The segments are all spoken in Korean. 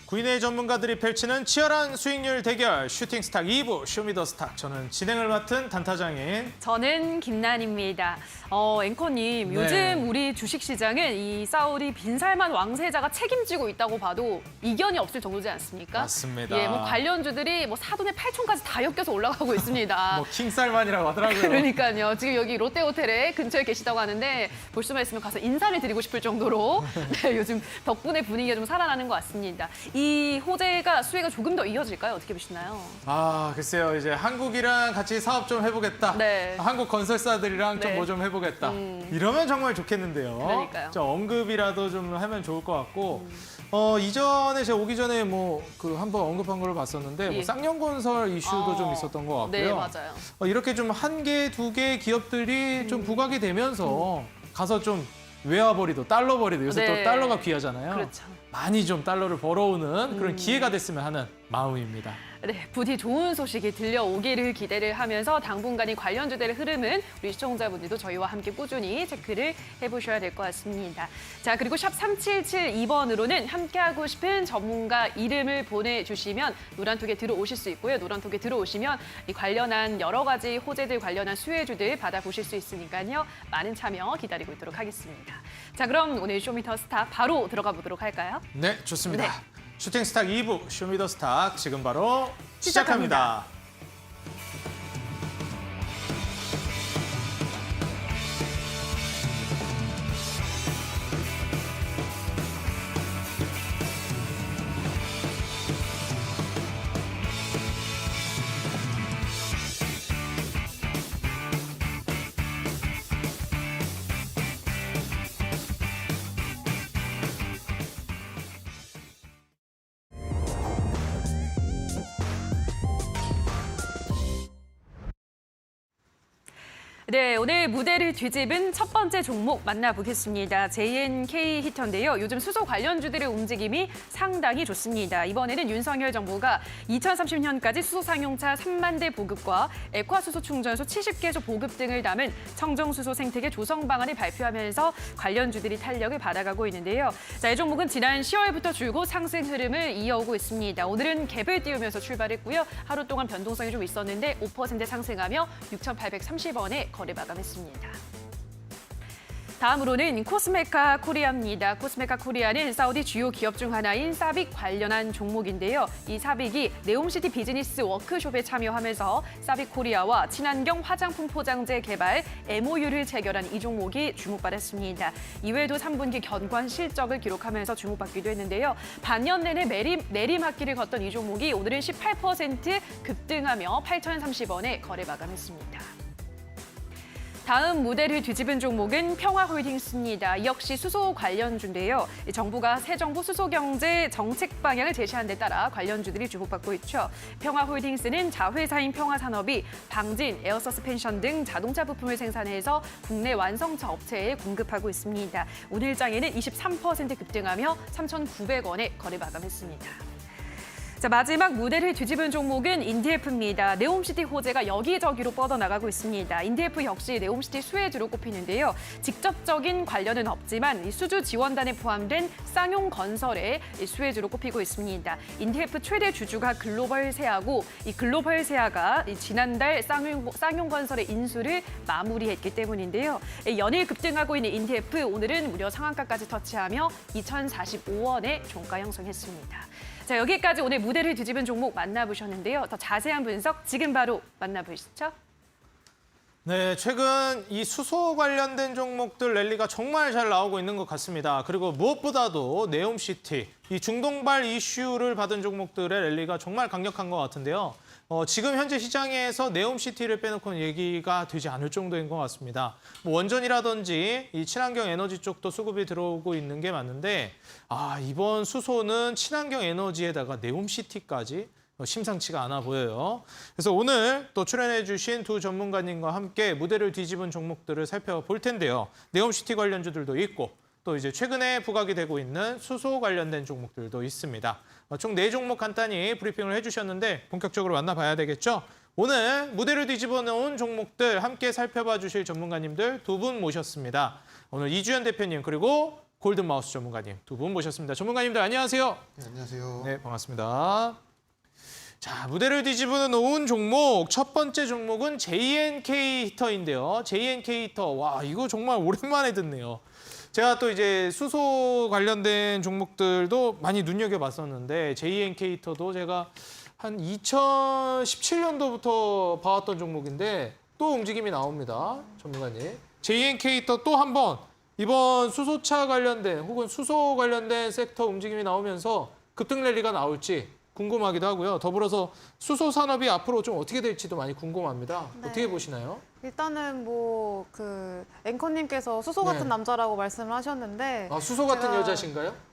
구인의 전문가들이 펼치는 치열한 수익률 대결 슈팅스탁 2부 쇼미더스탁. 저는 진행을 맡은 단타장인 저는 김난입니다. 앵커님, 네. 요즘 우리 주식시장은 이 사우디 빈살만 왕세자가 책임지고 있다고 봐도 이견이 없을 정도지 않습니까? 맞습니다. 예, 뭐 관련주들이 뭐 사돈의 8촌까지 다 엮여서 올라가고 있습니다. 뭐 킹살만이라고 하더라고요. 그러니까요. 지금 여기 롯데호텔에 근처에 계시다고 하는데 볼 수만 있으면 가서 인사를 드리고 싶을 정도로 네, 요즘 덕분에 분위기가 좀 살아나는 것 같습니다. 이 호재가 수혜가 조금 더 이어질까요? 어떻게 보시나요? 아, 글쎄요. 이제 한국이랑 같이 사업 좀 해보겠다. 네. 한국 건설사들이랑 좀 네. 뭐 좀 해보겠다. 이러면 정말 좋겠는데요. 그러니까요. 저 언급이라도 좀 하면 좋을 것 같고. 이전에 제가 오기 전에 뭐 그 한번 언급한 걸 봤었는데 예. 뭐 쌍용건설 이슈도 좀 있었던 것 같고요. 네, 맞아요. 이렇게 좀 한 개, 두 개 기업들이 좀 부각이 되면서 가서 좀 외화벌이도 달러벌이도 요새 네. 또 달러가 귀하잖아요. 그렇죠. 많이 좀 달러를 벌어오는 그런 기회가 됐으면 하는 마음입니다. 네, 부디 좋은 소식이 들려오기를 기대를 하면서 당분간의 관련주들의 흐름은 우리 시청자분들도 저희와 함께 꾸준히 체크를 해보셔야 될 것 같습니다. 자, 그리고 샵 3772번으로는 함께하고 싶은 전문가 이름을 보내주시면 노란톡에 들어오실 수 있고요. 노란톡에 들어오시면 이 관련한 여러 가지 호재들 관련한 수혜주들 받아보실 수 있으니까요. 많은 참여 기다리고 있도록 하겠습니다. 자, 그럼 오늘 쇼미더스탁 바로 들어가 보도록 할까요? 네, 좋습니다. 네. 슈팅스탁 2부 쇼미더스탁 지금 바로 시작합니다. 네, 오늘 무대를 뒤집은 첫 번째 종목 만나보겠습니다. JNK 히터인데요. 요즘 수소 관련주들의 움직임이 상당히 좋습니다. 이번에는 윤석열 정부가 2030년까지 수소 상용차 3만 대 보급과 액화수소 충전소 70개소 보급 등을 담은 청정수소 생태계 조성 방안을 발표하면서 관련주들이 탄력을 받아가고 있는데요. 자, 이 종목은 지난 10월부터 줄곧 상승 흐름을 이어오고 있습니다. 오늘은 갭을 띄우면서 출발했고요. 하루 동안 변동성이 좀 있었는데 5% 상승하며 6,830원에 거래 마감했습니다. 다음으로는 코스메카 코리아입니다. 코스메카 코리아는 사우디 주요 기업 중 하나인 사빅 관련한 종목인데요. 이 사빅이 네옴시티 비즈니스 워크숍에 참여하면서 사빅 코리아와 친환경 화장품 포장재 개발 MOU를 체결한 이 종목이 주목받았습니다. 이외에도 3분기 견관 실적을 기록하면서 주목받기도 했는데요. 반년 내내 내리막길을 걷던 이 종목이 오늘은 18% 급등하며 8,030원에 거래 마감했습니다. 다음 무대를 뒤집은 종목은 평화홀딩스입니다. 이 역시 수소 관련주인데요. 정부가 새 정부 수소경제 정책 방향을 제시한 데 따라 관련주들이 주목받고 있죠. 평화홀딩스는 자회사인 평화산업이 방진, 에어서스펜션 등 자동차 부품을 생산해서 국내 완성차 업체에 공급하고 있습니다. 오늘 장에는 23% 급등하며 3,900원에 거래 마감했습니다. 자, 마지막 무대를 뒤집은 종목은 인디에프입니다. 네옴시티 호재가 여기저기로 뻗어나가고 있습니다. 인디에프 역시 네옴시티 수혜주로 꼽히는데요. 직접적인 관련은 없지만 이 수주 지원단에 포함된 쌍용건설의 수혜주로 꼽히고 있습니다. 인디에프 최대 주주가 글로벌세아고 이 글로벌세아가 지난달 쌍용건설의 인수를 마무리했기 때문인데요. 연일 급등하고 있는 인디에프 오늘은 무려 상한가까지 터치하며 2,045원에 종가 형성했습니다. 자, 여기까지 오늘 무대를 뒤집은 종목 만나보셨는데요. 더 자세한 분석 지금 바로 만나보시죠. 네, 최근 이 수소 관련된 종목들 랠리가 정말 잘 나오고 있는 것 같습니다. 그리고 무엇보다도 네옴시티, 이 중동발 이슈를 받은 종목들의 랠리가 정말 강력한 것 같은데요. 지금 현재 시장에서 네옴시티를 빼놓고는 얘기가 되지 않을 정도인 것 같습니다. 뭐 원전이라든지 이 친환경 에너지 쪽도 수급이 들어오고 있는 게 맞는데 이번 수소는 친환경 에너지에다가 네옴시티까지 심상치가 않아 보여요. 그래서 오늘 또 출연해 주신 두 전문가님과 함께 무대를 뒤집은 종목들을 살펴볼 텐데요. 네옴시티 관련주들도 있고 또 이제 최근에 부각이 되고 있는 수소 관련된 종목들도 있습니다. 총 4종목 간단히 브리핑을 해주셨는데 본격적으로 만나봐야 되겠죠? 오늘 무대를 뒤집어 놓은 종목들 함께 살펴봐 주실 전문가님들 두 분 모셨습니다. 오늘 이주연 대표님 그리고 골든마우스 전문가님 두 분 모셨습니다. 전문가님들 안녕하세요. 네, 안녕하세요. 네, 반갑습니다. 자, 무대를 뒤집어 놓은 종목 첫 번째 종목은 JNK 히터인데요. JNK 히터, 와 이거 정말 오랜만에 듣네요. 제가 또 이제 수소 관련된 종목들도 많이 눈여겨봤었는데 JNK 히터도 제가 한 2017년도부터 봐왔던 종목인데 또 움직임이 나옵니다. 전문가님. JNK 히터 또 한 번 이번 수소차 관련된 혹은 수소 관련된 섹터 움직임이 나오면서 급등 랠리가 나올지 궁금하기도 하고요. 더불어서 수소 산업이 앞으로 좀 어떻게 될지도 많이 궁금합니다. 네. 어떻게 보시나요? 일단은 뭐 그 앵커님께서 수소 같은 네. 남자라고 말씀을 하셨는데 아, 수소 같은 제가 여자신가요?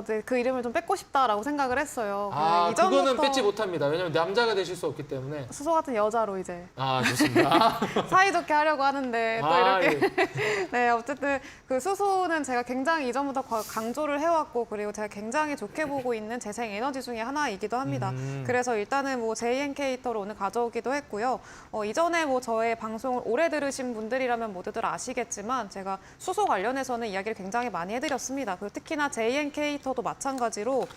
네, 그 이름을 좀 뺏고 싶다라고 생각을 했어요. 아, 그 그거는 이전부터 뺏지 못합니다. 왜냐면 남자가 되실 수 없기 때문에. 수소 같은 여자로 이제 아, 좋습니다. 사이좋게 하려고 하는데 또 아, 이렇게 예. 네, 어쨌든 그 수소는 제가 굉장히 이전부터 강조를 해왔고 그리고 제가 굉장히 좋게 보고 있는 재생 에너지 중에 하나이기도 합니다. 그래서 일단은 뭐 JNK 히터로 오늘 가져오기도 했고요. 이전에 뭐 저의 방송을 오래 들으신 분들이라면 모두들 아시겠지만 제가 수소 관련해서는 이야기를 굉장히 많이 해드렸습니다. 그리고 특히나 JNK 히터도 마찬가지로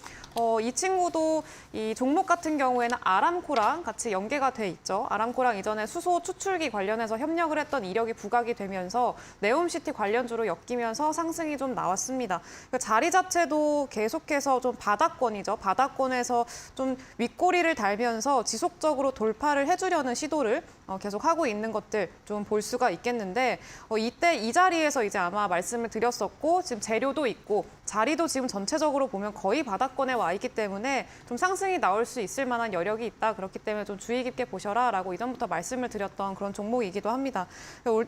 이 친구도 이 종목 같은 경우에는 아람코랑 같이 연계가 돼 있죠. 아람코랑 이전에 수소 추출기 관련해서 협력을 했던 이력이 부각이 되면서 네옴시티 관련주로 엮이면서 상승이 좀 나왔습니다. 그 자리 자체도 계속해서 좀 바닥권이죠. 바닥권에서 좀 윗꼬리를 달면서 지속적으로 돌파를 해주려는 시도를 계속 하고 있는 것들 좀 볼 수가 있겠는데 이때 이 자리에서 이제 아마 말씀을 드렸었고 지금 재료도 있고 자리도 지금 전체적으로 보면 거의 바닥권에 와 있기 때문에 좀 상승이 나올 수 있을 만한 여력이 있다. 그렇기 때문에 좀 주의 깊게 보셔라라고 이전부터 말씀을 드렸던 그런 종목이기도 합니다.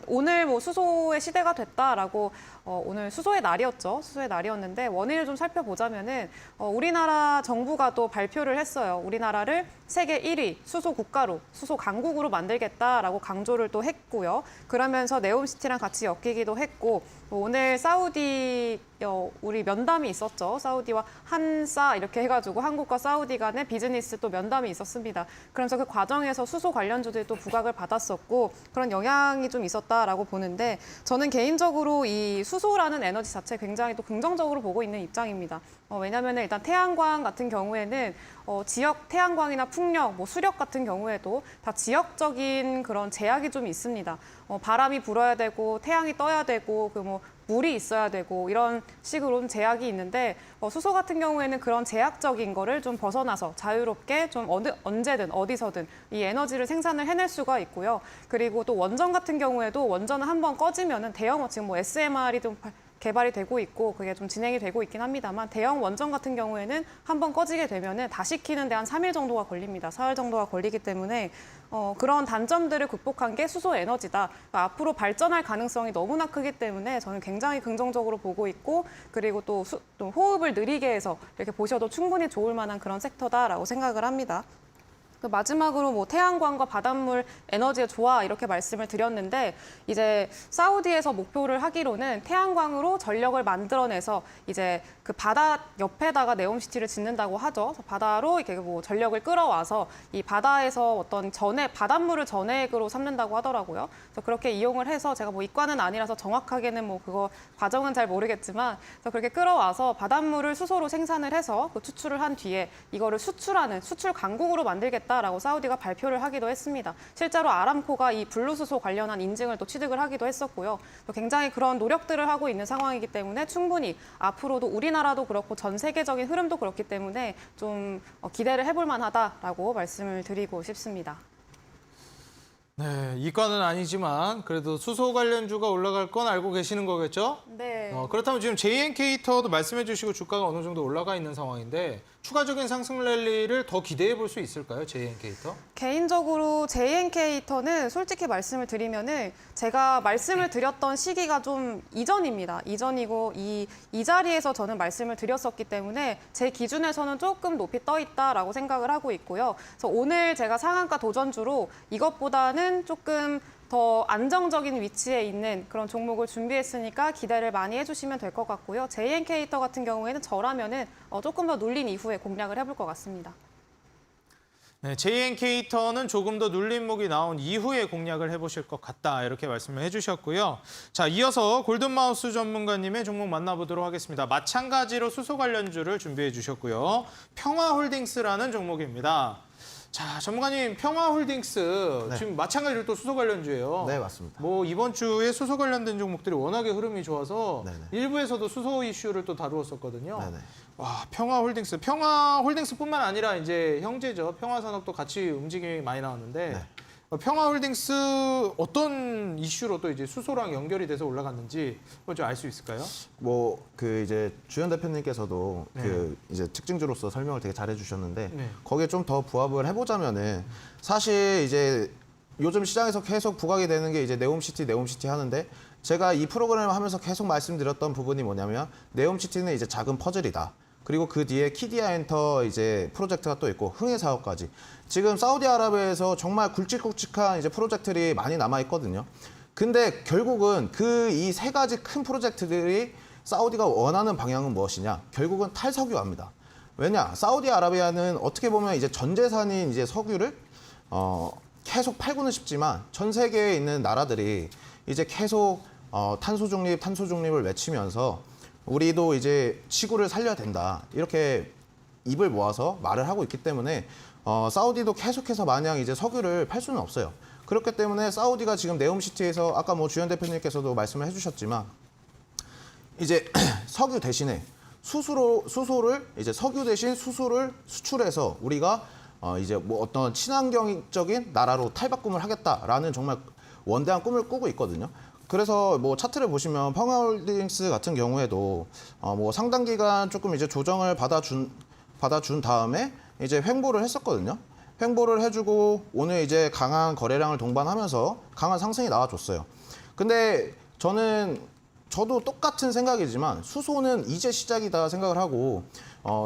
오늘 뭐 수소의 시대가 됐다라고 오늘 수소의 날이었죠. 수소의 날이었는데 원인을 좀 살펴보자면은 우리나라 정부가 또 발표를 했어요. 우리나라를 세계 1위 수소 국가로 수소 강국으로 만들겠다라고 강조를 또 했고요. 그러면서 네옴시티랑 같이 엮이기도 했고 오늘 사우디 우리 면담이 있었죠. 사우디와 한사 이렇게 해가지고 한국과 사우디 간의 비즈니스 또 면담이 있었습니다. 그러면서 그 과정에서 수소 관련주들이 또 부각을 받았었고 그런 영향이 좀 있었다라고 보는데 저는 개인적으로 이 수소라는 에너지 자체 굉장히 또 긍정적으로 보고 있는 입장입니다. 왜냐하면 일단 태양광 같은 경우에는 지역 태양광이나 풍력, 뭐 수력 같은 경우에도 다 지역적인 그런 제약이 좀 있습니다. 바람이 불어야 되고 태양이 떠야 되고 그 뭐 물이 있어야 되고 이런 식으로 좀 제약이 있는데 수소 같은 경우에는 그런 제약적인 거를 좀 벗어나서 자유롭게 좀 언제든 어디서든 이 에너지를 생산을 해낼 수가 있고요. 그리고 또 원전 같은 경우에도 원전은 한번 꺼지면은 대형 지금 뭐 SMR이 좀 개발이 되고 있고 그게 좀 진행이 되고 있긴 합니다만 대형 원전 같은 경우에는 한번 꺼지게 되면은 다시 키는데 한 3일 정도가 걸립니다. 4일 정도가 걸리기 때문에 그런 단점들을 극복한 게 수소 에너지다. 그러니까 앞으로 발전할 가능성이 너무나 크기 때문에 저는 굉장히 긍정적으로 보고 있고 그리고 또 호흡을 느리게 해서 이렇게 보셔도 충분히 좋을 만한 그런 섹터다라고 생각을 합니다. 마지막으로 뭐 태양광과 바닷물 에너지의 조화 이렇게 말씀을 드렸는데 이제 사우디에서 목표를 하기로는 태양광으로 전력을 만들어내서 이제 그 바다 옆에다가 네옴시티를 짓는다고 하죠. 그래서 바다로 이렇게 뭐 전력을 끌어와서 이 바다에서 어떤 바닷물을 전액으로 삼는다고 하더라고요. 그래서 그렇게 이용을 해서 제가 뭐 이과는 아니라서 정확하게는 뭐 그거 과정은 잘 모르겠지만 그래서 그렇게 끌어와서 바닷물을 수소로 생산을 해서 그 추출을 한 뒤에 이거를 수출하는 수출 강국으로 만들겠다라고 사우디가 발표를 하기도 했습니다. 실제로 아람코가 이 블루수소 관련한 인증을 또 취득을 하기도 했었고요. 굉장히 그런 노력들을 하고 있는 상황이기 때문에 충분히 앞으로도 우리나라도 그렇고 전 세계적인 흐름도 그렇기 때문에 좀 기대를 해볼 만하다라고 말씀을 드리고 싶습니다. 네, 이과는 아니지만 그래도 수소 관련주가 올라갈 건 알고 계시는 거겠죠? 네. 그렇다면 지금 JNK 히터도 말씀해 주시고 주가가 어느 정도 올라가 있는 상황인데 추가적인 상승 랠리를 더 기대해 볼 수 있을까요, JNK 히터? 개인적으로 JNK 히터는 솔직히 말씀을 드리면은 제가 말씀을 드렸던 시기가 좀 이전입니다. 이전이고 이 자리에서 저는 말씀을 드렸었기 때문에 제 기준에서는 조금 높이 떠 있다라고 생각을 하고 있고요. 그래서 오늘 제가 상한가 도전주로 이것보다는 조금 더 안정적인 위치에 있는 그런 종목을 준비했으니까 기대를 많이 해주시면 될 것 같고요. JNK 히터 같은 경우에는 저라면은 조금 더 눌린 이후에 공략을 해볼 것 같습니다. 네, JN케이터는 조금 더 눌림목이 나온 이후에 공략을 해보실 것 같다 이렇게 말씀을 해주셨고요. 자, 이어서 골든마우스 전문가님의 종목 만나보도록 하겠습니다. 마찬가지로 수소 관련주를 준비해 주셨고요. 평화홀딩스라는 종목입니다. 자, 전문가님, 평화홀딩스 네. 지금 마찬가지로 또 수소 관련주예요. 네, 맞습니다. 뭐 이번 주에 수소 관련된 종목들이 워낙에 흐름이 좋아서 네네. 일부에서도 수소 이슈를 또 다루었었거든요. 네네. 와, 평화홀딩스뿐만 아니라 이제 형제죠. 평화산업도 같이 움직임이 많이 나왔는데 네. 평화홀딩스 어떤 이슈로 또 이제 수소랑 연결이 돼서 올라갔는지 좀 알 수 있을까요? 뭐 그 이제 주현 대표님께서도 네. 그 이제 특징주로서 설명을 되게 잘해 주셨는데 네. 거기에 좀 더 부합을 해보자면은 사실 이제 요즘 시장에서 계속 부각이 되는 게 이제 네옴시티 하는데 제가 이 프로그램을 하면서 계속 말씀드렸던 부분이 뭐냐면 네옴시티는 이제 작은 퍼즐이다. 그리고 그 뒤에 키디아 엔터 이제 프로젝트가 또 있고 흥해 사업까지. 지금 사우디아라비아에서 정말 굵직굵직한 이제 프로젝트들이 많이 남아 있거든요. 근데 결국은 그 이 세 가지 큰 프로젝트들이 사우디가 원하는 방향은 무엇이냐? 결국은 탈석유화입니다. 왜냐? 사우디아라비아는 어떻게 보면 이제 전 재산인 이제 석유를 계속 팔고는 싶지만 전 세계에 있는 나라들이 이제 계속 탄소 중립을 외치면서 우리도 이제 지구를 살려야 된다. 이렇게 입을 모아서 말을 하고 있기 때문에 사우디도 계속해서 마냥 이제 석유를 팔 수는 없어요. 그렇기 때문에 사우디가 지금 네옴시티에서 아까 뭐 주현 대표님께서도 말씀을 해주셨지만 이제 석유 대신에 수소를 이제 석유 대신 수소를 수출해서 우리가 이제 뭐 어떤 친환경적인 나라로 탈바꿈을 하겠다라는 정말 원대한 꿈을 꾸고 있거든요. 그래서 뭐 차트를 보시면 평화홀딩스 같은 경우에도 뭐 상당 기간 조금 이제 조정을 받아준 다음에 이제 횡보를 했었거든요. 횡보를 해주고 오늘 이제 강한 거래량을 동반하면서 강한 상승이 나와줬어요. 근데 저도 똑같은 생각이지만 수소는 이제 시작이다 생각을 하고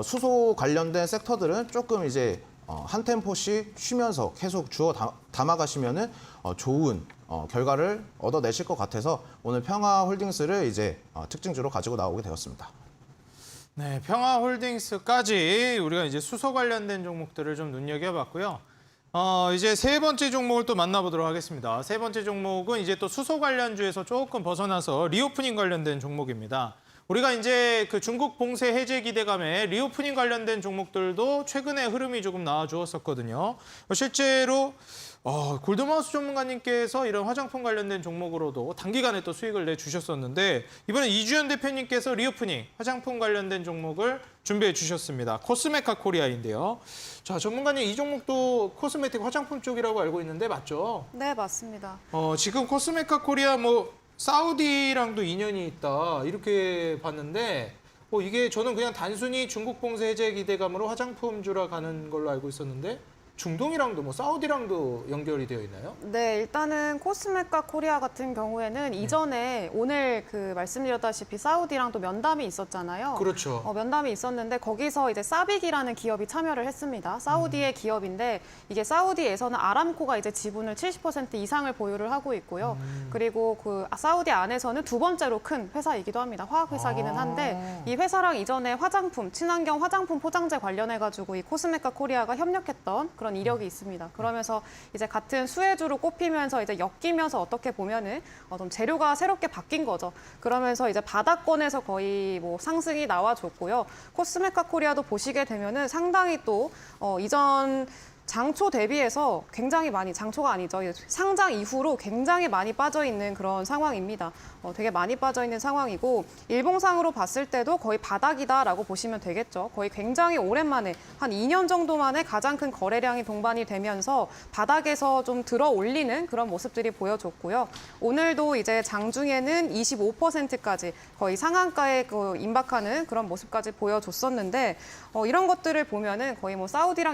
수소 관련된 섹터들은 조금 이제 한 템포씩 쉬면서 계속 주워 담아가시면은 좋은 결과를 얻어내실 것 같아서 오늘 평화홀딩스를 이제 특징주로 가지고 나오게 되었습니다. 네, 평화홀딩스까지 우리가 이제 수소 관련된 종목들을 좀 눈여겨봤고요. 이제 세 번째 종목을 또 만나보도록 하겠습니다. 세 번째 종목은 이제 또 수소 관련주에서 조금 벗어나서 리오프닝 관련된 종목입니다. 우리가 이제 그 중국 봉쇄 해제 기대감에 리오프닝 관련된 종목들도 최근에 흐름이 조금 나와주었었거든요. 실제로 골드마우스 전문가님께서 이런 화장품 관련된 종목으로도 단기간에 또 수익을 내주셨었는데 이번에 이주연 대표님께서 리오프닝 화장품 관련된 종목을 준비해 주셨습니다. 코스메카 코리아인데요. 자, 전문가님 이 종목도 코스메틱 화장품 쪽이라고 알고 있는데 맞죠? 네, 맞습니다. 지금 코스메카 코리아 뭐 사우디랑도 인연이 있다 이렇게 봤는데 이게 저는 그냥 단순히 중국 봉쇄 해제 기대감으로 화장품주라 가는 걸로 알고 있었는데 중동이랑도 뭐 사우디랑도 연결이 되어 있나요? 네, 일단은 코스메카 코리아 같은 경우에는 이전에 오늘 그 말씀드렸다시피 사우디랑 또 면담이 있었잖아요. 그렇죠. 면담이 있었는데 거기서 이제 사빅이라는 기업이 참여를 했습니다. 사우디의 기업인데 이게 사우디에서는 아람코가 이제 지분을 70% 이상을 보유를 하고 있고요. 그리고 그 사우디 안에서는 두 번째로 큰 회사이기도 합니다. 화학 회사기는 한데 이 회사랑 이전에 친환경 화장품 포장재 관련해가지고 이 코스메카 코리아가 협력했던 그런 이력이 있습니다. 그러면서 이제 같은 수혜주로 꼽히면서 이제 엮이면서 어떻게 보면은 좀 재료가 새롭게 바뀐 거죠. 그러면서 이제 바닥권에서 거의 뭐 상승이 나와줬고요. 코스메카 코리아도 보시게 되면은 상당히 또 이전 장초 대비해서 굉장히 많이, 장초가 아니죠. 상장 이후로 굉장히 많이 빠져 있는 그런 상황입니다. 되게 많이 빠져 있는 상황이고 일봉상으로 봤을 때도 거의 바닥이다라고 보시면 되겠죠. 거의 굉장히 오랜만에 한 2년 정도 만에 가장 큰 거래량이 동반이 되면서 바닥에서 좀 들어 올리는 그런 모습들이 보여줬고요. 오늘도 이제 장중에는 25%까지 거의 상한가에 임박하는 그런 모습까지 보여줬었는데 이런 것들을 보면은 거의 뭐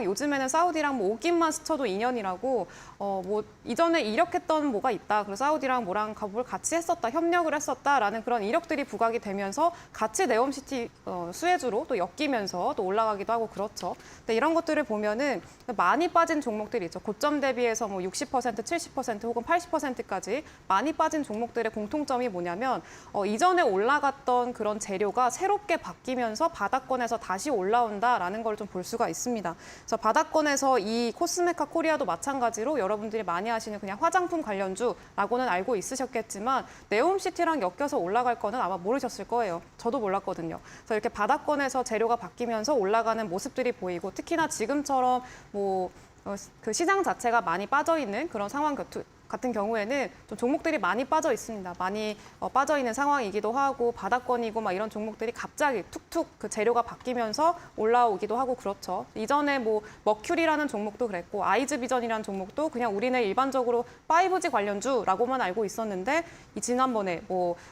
요즘에는 사우디랑 뭐 오김만 스쳐도 인연이라고 뭐 이전에 이력했던 뭐가 있다. 그래서 사우디랑 뭐랑 뭘 같이 했었다. 협력을 했었다라는 그런 이력들이 부각이 되면서 같이 네옴시티 수혜주로 또 엮이면서 또 올라가기도 하고 그렇죠. 근데 이런 것들을 보면은 많이 빠진 종목들이 있죠. 고점 대비해서 뭐 60%, 70% 혹은 80%까지 많이 빠진 종목들의 공통점이 뭐냐면 이전에 올라갔던 그런 재료가 새롭게 바뀌면서 바닥권에서 다시 올라온다라는 걸 좀 볼 수가 있습니다. 그래서 바닥권에서 이 코스메카 코리아도 마찬가지로 여러분들이 많이 아시는 그냥 화장품 관련주라고는 알고 있으셨겠지만 네옴시티랑 엮여서 올라갈 거는 아마 모르셨을 거예요. 저도 몰랐거든요. 그래서 이렇게 바닥권에서 재료가 바뀌면서 올라가는 모습들이 보이고 특히나 지금처럼 그 시장 자체가 많이 빠져 있는 그런 상황 같은 경우에는 좀 종목들이 많이 빠져 있습니다. 많이 빠져 있는 상황이기도 하고 바닥권이고 막 이런 종목들이 갑자기 툭툭 그 재료가 바뀌면서 올라오기도 하고 그렇죠. 이전에 머큐리라는 종목도 그랬고 아이즈비전이라는 종목도 그냥 우리는 일반적으로 5G 관련주라고만 알고 있었는데 이 지난번에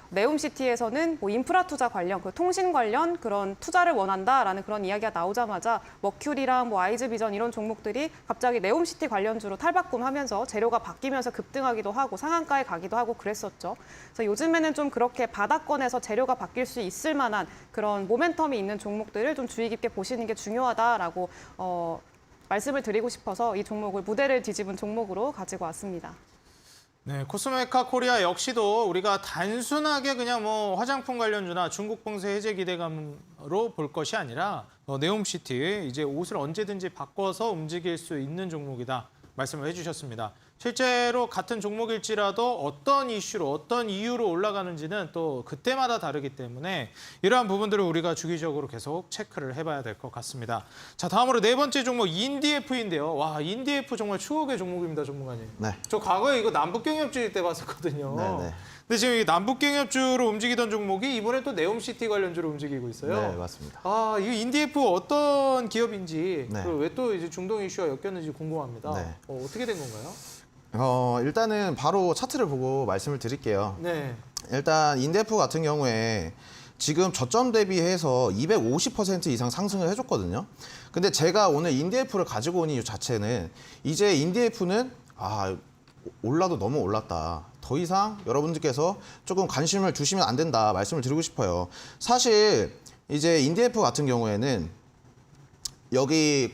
네옴시티에서는 인프라 투자 관련, 그 통신 관련 그런 투자를 원한다라는 그런 이야기가 나오자마자 머큐리랑 아이즈비전 이런 종목들이 갑자기 네옴시티 관련주로 탈바꿈하면서 재료가 바뀌면서 급등하기도 하고 상한가에 가기도 하고 그랬었죠. 그래서 요즘에는 좀 그렇게 바닥권에서 재료가 바뀔 수 있을 만한 그런 모멘텀이 있는 종목들을 좀 주의 깊게 보시는 게 중요하다라고 말씀을 드리고 싶어서 이 종목을 무대를 뒤집은 종목으로 가지고 왔습니다. 네, 코스메카 코리아 역시도 우리가 단순하게 그냥 화장품 관련주나 중국 봉쇄 해제 기대감으로 볼 것이 아니라 네옴시티 이제 옷을 언제든지 바꿔서 움직일 수 있는 종목이다 말씀을 해주셨습니다. 실제로 같은 종목일지라도 어떤 이슈로 어떤 이유로 올라가는지는 또 그때마다 다르기 때문에 이러한 부분들을 우리가 주기적으로 계속 체크를 해봐야 될 것 같습니다. 자, 다음으로 네 번째 종목 인디에프인데요. 와, 인디에프 정말 추억의 종목입니다, 전문가님. 네. 저 과거에 이거 남북경협주일 때 봤었거든요. 네. 근데 지금 이 남북경협주로 움직이던 종목이 이번에 또 네옴시티 관련주로 움직이고 있어요. 네, 맞습니다. 아, 이 인디에프 어떤 기업인지 네. 왜 또 이제 중동 이슈와 엮였는지 궁금합니다. 네. 어떻게 된 건가요? 일단은 바로 차트를 보고 말씀을 드릴게요. 네. 일단 인데프 같은 경우에 지금 저점 대비해서 250% 이상 상승을 해줬거든요. 근데 제가 오늘 인디에프를 가지고 온 이유 자체는 이제 인디에프는 올라도 너무 올랐다. 더 이상 여러분들께서 조금 관심을 두시면 안 된다 말씀을 드리고 싶어요. 사실 이제 인디에프 같은 경우에는 여기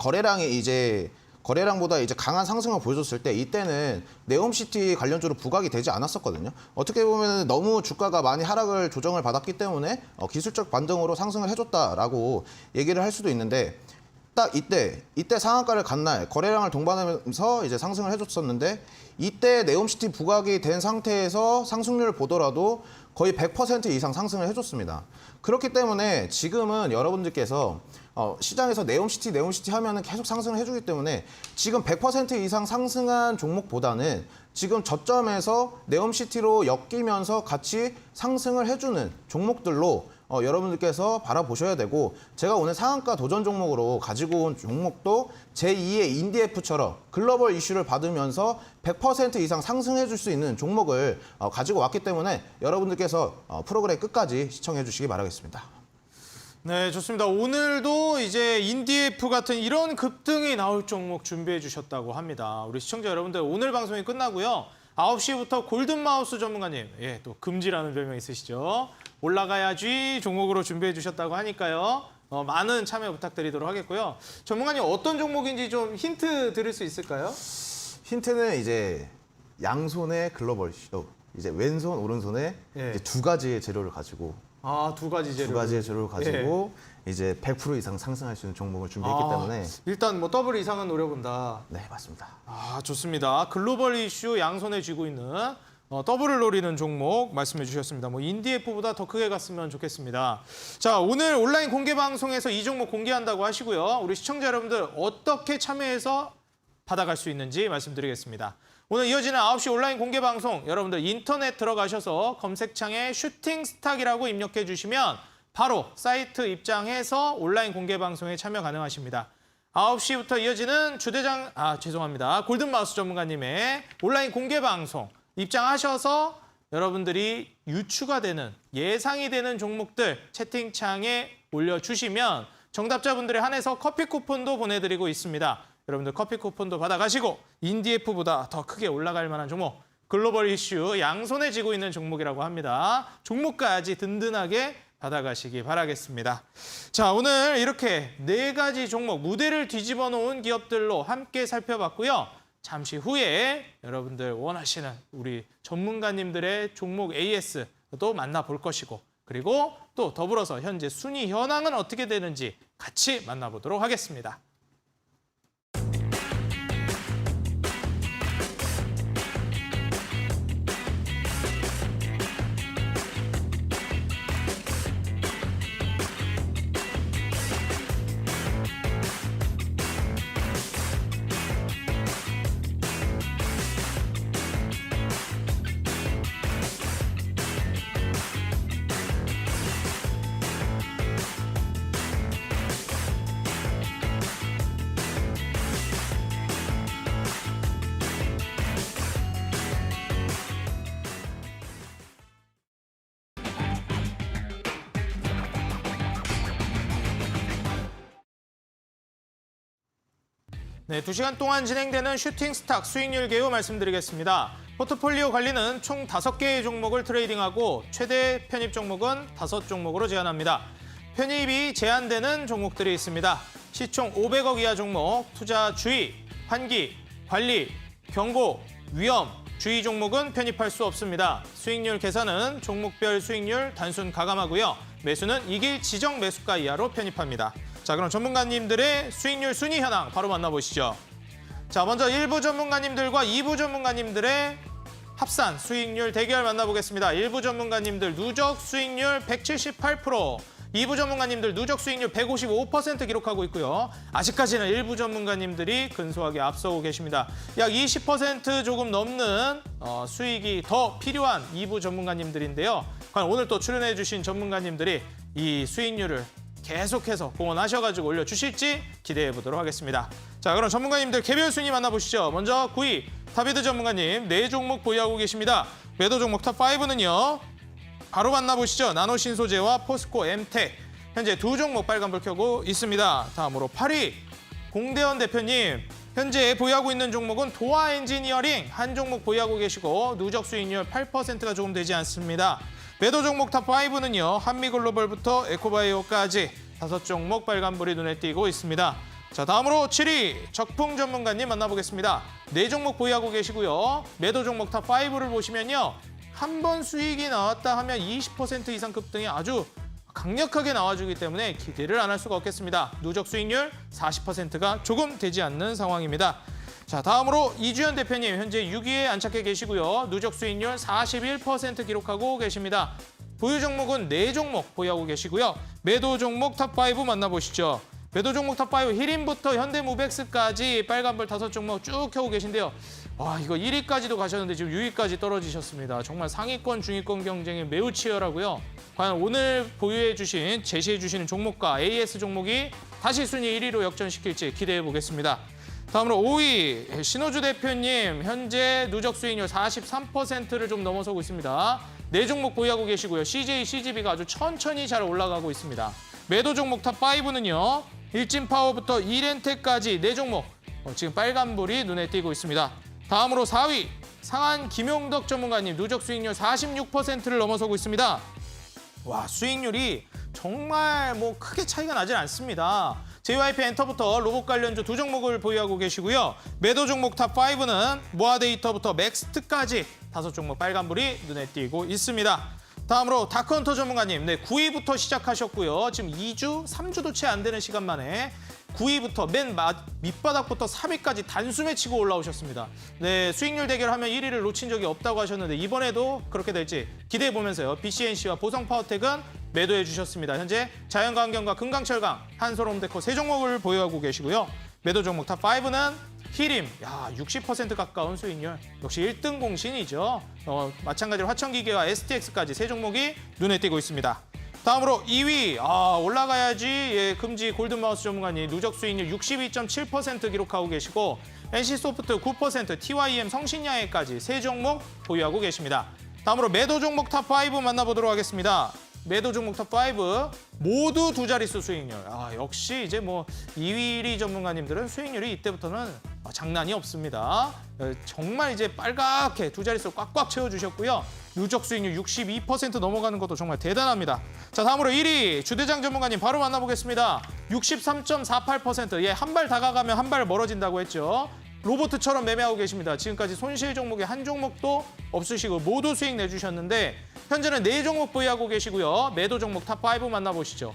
거래량보다 이제 강한 상승을 보여줬을 때 이때는 네옴시티 관련주로 부각이 되지 않았었거든요. 어떻게 보면 너무 주가가 많이 하락을 조정을 받았기 때문에 기술적 반등으로 상승을 해줬다라고 얘기를 할 수도 있는데 딱 이때 상한가를 간 날 거래량을 동반하면서 이제 상승을 해줬었는데 이때 네옴시티 부각이 된 상태에서 상승률을 보더라도 거의 100% 이상 상승을 해줬습니다. 그렇기 때문에 지금은 여러분들께서 시장에서 네옴시티 하면은 계속 상승을 해주기 때문에 지금 100% 이상 상승한 종목보다는 지금 저점에서 네옴시티로 엮이면서 같이 상승을 해주는 종목들로 여러분들께서 바라보셔야 되고 제가 오늘 상한가 도전 종목으로 가지고 온 종목도 제2의 인디에프처럼 글로벌 이슈를 받으면서 100% 이상 상승해 줄 수 있는 종목을 가지고 왔기 때문에 여러분들께서 프로그램 끝까지 시청해 주시기 바라겠습니다. 네, 좋습니다. 오늘도 이제 인디에프 같은 이런 급등이 나올 종목 준비해 주셨다고 합니다. 우리 시청자 여러분들 오늘 방송이 끝나고요. 9시부터 골든마우스 전문가님, 또 금지라는 별명 있으시죠? 올라가야지 종목으로 준비해 주셨다고 하니까요. 많은 참여 부탁드리도록 하겠고요. 전문가님 어떤 종목인지 좀 힌트 드릴 수 있을까요? 힌트는 이제 양손의 글로벌 이슈, 이제 왼손 오른손에 이제 두 가지의 재료를 가지고 두 가지 재료. 두 가지의 재료를 가지고 이제 100% 이상 상승할 수 있는 종목을 준비했기 때문에 일단 더블 이상은 노려본다. 네, 맞습니다. 좋습니다. 글로벌 이슈 양손에 쥐고 있는 더블을 노리는 종목 말씀해 주셨습니다. 인디에프보다 더 크게 갔으면 좋겠습니다. 자, 오늘 온라인 공개 방송에서 이 종목 공개한다고 하시고요. 우리 시청자 여러분들 어떻게 참여해서 받아갈 수 있는지 말씀드리겠습니다. 오늘 이어지는 9시 온라인 공개 방송 여러분들 인터넷 들어가셔서 검색창에 슈팅스탁이라고 입력해 주시면 바로 사이트 입장해서 온라인 공개 방송에 참여 가능하십니다. 9시부터 이어지는 골든마우스 전문가님의 온라인 공개 방송 입장하셔서 여러분들이 유추가 되는 예상이 되는 종목들 채팅창에 올려주시면 정답자분들에 한해서 커피 쿠폰도 보내드리고 있습니다. 여러분들 커피 쿠폰도 받아가시고 인디에프보다 더 크게 올라갈 만한 종목 글로벌 이슈 양손에 쥐고 있는 종목이라고 합니다. 종목까지 든든하게 받아가시기 바라겠습니다. 자, 오늘 이렇게 4가지 종목 무대를 뒤집어 놓은 기업들로 함께 살펴봤고요. 잠시 후에 여러분들 원하시는 우리 전문가님들의 종목 AS도 만나볼 것이고 그리고 또 더불어서 현재 순위 현황은 어떻게 되는지 같이 만나보도록 하겠습니다. 네, 2시간 동안 진행되는 슈팅 스탁 수익률 개요 말씀드리겠습니다. 포트폴리오 관리는 총 5개의 종목을 트레이딩하고 최대 편입 종목은 5종목으로 제한합니다. 편입이 제한되는 종목들이 있습니다. 시총 500억 이하 종목, 투자 주의, 환기, 관리, 경고, 위험, 주의 종목은 편입할 수 없습니다. 수익률 계산은 종목별 수익률 단순 가감하고요. 매수는 이길 지정 매수가 이하로 편입합니다. 자, 그럼 전문가님들의 수익률 순위 현황 바로 만나보시죠. 자, 먼저 1부 전문가님들과 2부 전문가님들의 합산 수익률 대결 만나보겠습니다. 1부 전문가님들 누적 수익률 178%, 2부 전문가님들 누적 수익률 155% 기록하고 있고요. 아직까지는 1부 전문가님들이 근소하게 앞서고 계십니다. 약 20% 조금 넘는 수익이 더 필요한 2부 전문가님들인데요. 과연 오늘 또 출연해 주신 전문가님들이 이 수익률을 계속해서 공헌하셔가지고 올려주실지 기대해 보도록 하겠습니다. 자, 그럼 전문가님들 개별 순위 만나보시죠. 먼저 9위 다비드 전문가님 4종목 보유하고 계십니다. 매도 종목 탑5는요. 바로 만나보시죠. 나노신소재와 포스코, 엠텍. 현재 2종목 빨간불 켜고 있습니다. 다음으로 8위 공대원 대표님. 현재 보유하고 있는 종목은 도화 엔지니어링 한 종목 보유하고 계시고 누적 수익률 8%가 조금 되지 않습니다. 매도 종목 탑5는요. 한미글로벌부터 에코바이오까지 5종목 빨간불이 눈에 띄고 있습니다. 자, 다음으로 7위 적풍 전문가님 만나보겠습니다. 4종목 보유하고 계시고요. 매도 종목 탑5를 보시면요. 한 번 수익이 나왔다 하면 20% 이상 급등이 아주 강력하게 나와주기 때문에 기대를 안 할 수가 없겠습니다. 누적 수익률 40%가 조금 되지 않는 상황입니다. 자, 다음으로 이주연 대표님 현재 6위에 안착해 계시고요. 누적 수익률 41% 기록하고 계십니다. 보유 종목은 4종목 보유하고 계시고요. 매도 종목 탑5 만나보시죠. 매도 종목 탑5 히림부터 현대무백스까지 빨간불 5종목 쭉 켜고 계신데요. 와, 이거 1위까지도 가셨는데 지금 6위까지 떨어지셨습니다. 정말 상위권, 중위권 경쟁이 매우 치열하고요. 과연 오늘 보유해 주신, 제시해 주시는 종목과 AS 종목이 다시 순위 1위로 역전시킬지 기대해 보겠습니다. 다음으로 5위 신호주 대표님 현재 누적 수익률 43%를 좀 넘어서고 있습니다. 4종목 보유하고 계시고요. CJ, CGV가 아주 천천히 잘 올라가고 있습니다. 매도 종목 탑5는요. 일진파워부터 이렌텍까지 4종목 지금 빨간불이 눈에 띄고 있습니다. 다음으로 4위 상한 김용덕 전문가님 누적 수익률 46%를 넘어서고 있습니다. 와, 수익률이 정말 뭐 크게 차이가 나질 않습니다. JYP 엔터부터 로봇 관련주 2종목을 보유하고 계시고요. 매도 종목 탑5는 모아데이터부터 맥스트까지 5종목 빨간불이 눈에 띄고 있습니다. 다음으로 다크헌터 전문가님, 9위부터 시작하셨고요. 지금 2주, 3주도 채 안 되는 시간 만에 9위부터 맨 밑바닥부터 3위까지 단숨에 치고 올라오셨습니다. 네, 수익률 대결하면 1위를 놓친 적이 없다고 하셨는데 이번에도 그렇게 될지 기대해 보면서요. BCNC와 보성파워텍은 매도해 주셨습니다. 현재 자연광경과 금강철강, 한솔홈데코 3종목을 보유하고 계시고요. 매도 종목 탑5는 히림, 60% 가까운 수익률. 역시 1등 공신이죠. 마찬가지로 화천기계와 STX까지 3종목이 눈에 띄고 있습니다. 다음으로 2위, 올라가야지 금지 골든마우스 전문가님 누적 수익률 62.7% 기록하고 계시고 NC소프트 9%, TYM 성신야해까지 3종목 보유하고 계십니다. 다음으로 매도 종목 탑5 만나보도록 하겠습니다. 매도 종목 탑5 모두 2자릿수 수익률. 역시 이제 뭐 2위, 1위 전문가님들은 수익률이 이때부터는 장난이 없습니다. 정말 이제 빨갛게 2자릿수 꽉꽉 채워주셨고요. 누적 수익률 62% 넘어가는 것도 정말 대단합니다. 자, 다음으로 1위 주대장 전문가님 바로 만나보겠습니다. 63.48%. 한 발 다가가면 한 발 멀어진다고 했죠. 로봇처럼 매매하고 계십니다. 지금까지 손실 종목이 한 종목도 없으시고 모두 수익 내주셨는데 현재는 4종목 보유하고 계시고요. 매도 종목 탑5 만나보시죠.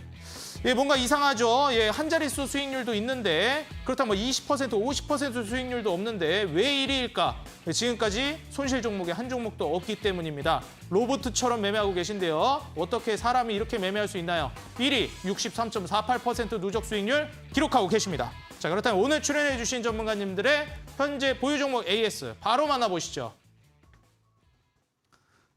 뭔가 이상하죠. 한 자릿수 수익률도 있는데 그렇다면 20%, 50% 수익률도 없는데 왜 1위일까? 지금까지 손실 종목이 한 종목도 없기 때문입니다. 로봇처럼 매매하고 계신데요. 어떻게 사람이 이렇게 매매할 수 있나요? 1위 63.48% 누적 수익률 기록하고 계십니다. 자, 그렇다면 오늘 출연해 주신 전문가님들의 현재 보유 종목 AS 바로 만나보시죠.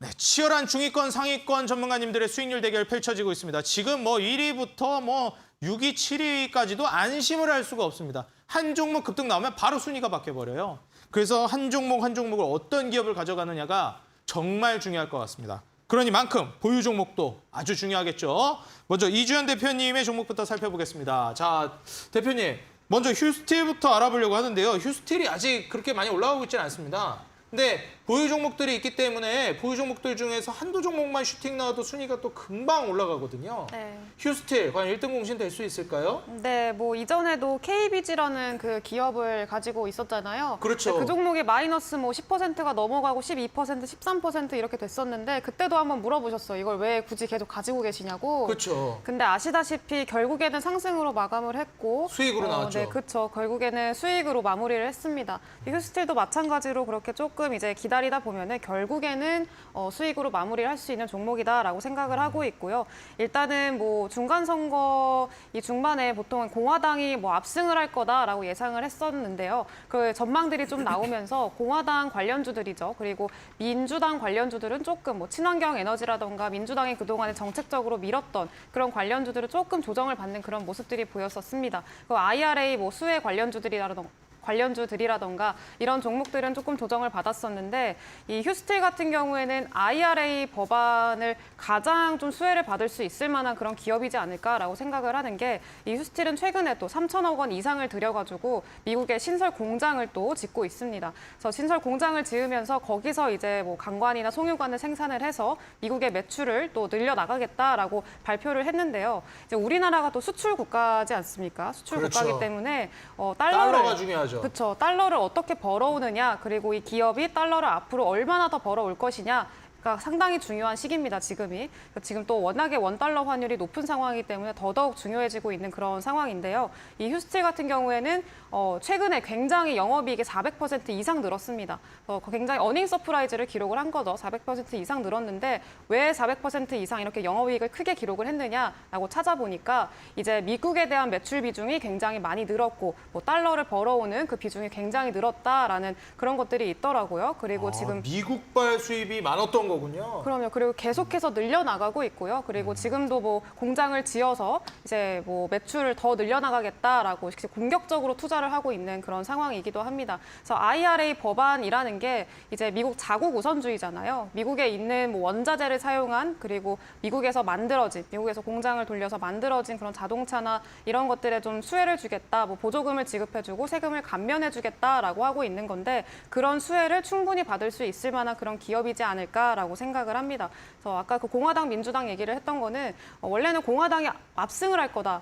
네, 치열한 중위권, 상위권 전문가님들의 수익률 대결 펼쳐지고 있습니다. 지금 1위부터 6위, 7위까지도 안심을 할 수가 없습니다. 한 종목 급등 나오면 바로 순위가 바뀌어버려요. 그래서 한 종목 한 종목을 어떤 기업을 가져가느냐가 정말 중요할 것 같습니다. 그러니만큼 보유 종목도 아주 중요하겠죠. 먼저 이주연 대표님의 종목부터 살펴보겠습니다. 자, 대표님. 먼저 휴스틸부터 알아보려고 하는데요. 휴스틸이 아직 그렇게 많이 올라가고 있지는 않습니다. 근데 보유 종목들이 있기 때문에 보유 종목들 중에서 한두 종목만 슈팅 나와도 순위가 또 금방 올라가거든요. 네. 휴스틸 과연 1등 공신 될 수 있을까요? 네, 뭐 이전에도 KBG라는 그 기업을 가지고 있었잖아요. 그렇죠. 그 종목이 마이너스 뭐 10%가 넘어가고 12%, 13% 이렇게 됐었는데 그때도 한번 물어보셨어요. 이걸 왜 굳이 계속 가지고 계시냐고. 그렇죠. 근데 아시다시피 결국에는 상승으로 마감을 했고 수익으로 나왔죠. 네, 그렇죠. 결국에는 수익으로 마무리를 했습니다. 이 휴스틸도 마찬가지로 그렇게 조금 이제 기다리다 보면은 결국에는 수익으로 마무리를 할 수 있는 종목이다라고 생각을 하고 있고요. 일단은 뭐 중간 선거 이 중반에 보통은 공화당이 뭐 압승을 할 거다라고 예상을 했었는데요. 그 전망들이 좀 나오면서 공화당 관련주들이죠. 그리고 민주당 관련주들은 조금 뭐 친환경 에너지라던가 민주당이 그동안에 정책적으로 밀었던 그런 관련주들을 조금 조정을 받는 그런 모습들이 보였었습니다. 그 IRA 뭐 수혜 관련주들이라던가 이런 종목들은 조금 조정을 받았었는데 이 휴스틸 같은 경우에는 IRA 법안을 가장 좀 수혜를 받을 수 있을 만한 그런 기업이지 않을까라고 생각을 하는 게 이 휴스틸은 최근에 또 3천억 원 이상을 들여가지고 미국의 신설 공장을 또 짓고 있습니다. 그래서 신설 공장을 지으면서 거기서 이제 뭐 강관이나 송유관을 생산을 해서 미국의 매출을 또 늘려나가겠다라고 발표를 했는데요. 이제 우리나라가 또 수출 국가지 않습니까? 수출 그렇죠. 국가이기 때문에 달러가 중요하죠. 그렇죠. 달러를 어떻게 벌어오느냐, 그리고 이 기업이 달러를 앞으로 얼마나 더 벌어올 것이냐. 가 상당히 중요한 시기입니다, 지금이. 지금 또 워낙에 원달러 환율이 높은 상황이기 때문에 더더욱 중요해지고 있는 그런 상황인데요. 이 휴스틸 같은 경우에는 최근에 굉장히 영업이익이 400% 이상 늘었습니다. 굉장히 어닝 서프라이즈를 기록을 한 거죠. 400% 이상 늘었는데 왜 400% 이상 이렇게 영업이익을 크게 기록을 했느냐라고 찾아보니까 이제 미국에 대한 매출 비중이 굉장히 많이 늘었고 뭐 달러를 벌어오는 그 비중이 굉장히 늘었다라는 그런 것들이 있더라고요. 그리고 지금 미국발 수입이 많았던 거군요. 그럼요. 그리고 계속해서 늘려나가고 있고요. 그리고 지금도 뭐 공장을 지어서 이제 뭐 매출을 더 늘려나가겠다라고 공격적으로 투자를 하고 있는 그런 상황이기도 합니다. 그래서 IRA 법안이라는 게 이제 미국 자국 우선주의잖아요. 미국에 있는 뭐 원자재를 사용한 그리고 미국에서 만들어진, 미국에서 공장을 돌려서 만들어진 그런 자동차나 이런 것들에 좀 수혜를 주겠다, 뭐 보조금을 지급해주고 세금을 감면해주겠다라고 하고 있는 건데 그런 수혜를 충분히 받을 수 있을 만한 그런 기업이지 않을까. 라고 생각을 합니다. 그래서 아까 그 공화당, 민주당 얘기를 했던 거는 원래는 공화당이 압승을 할 거다,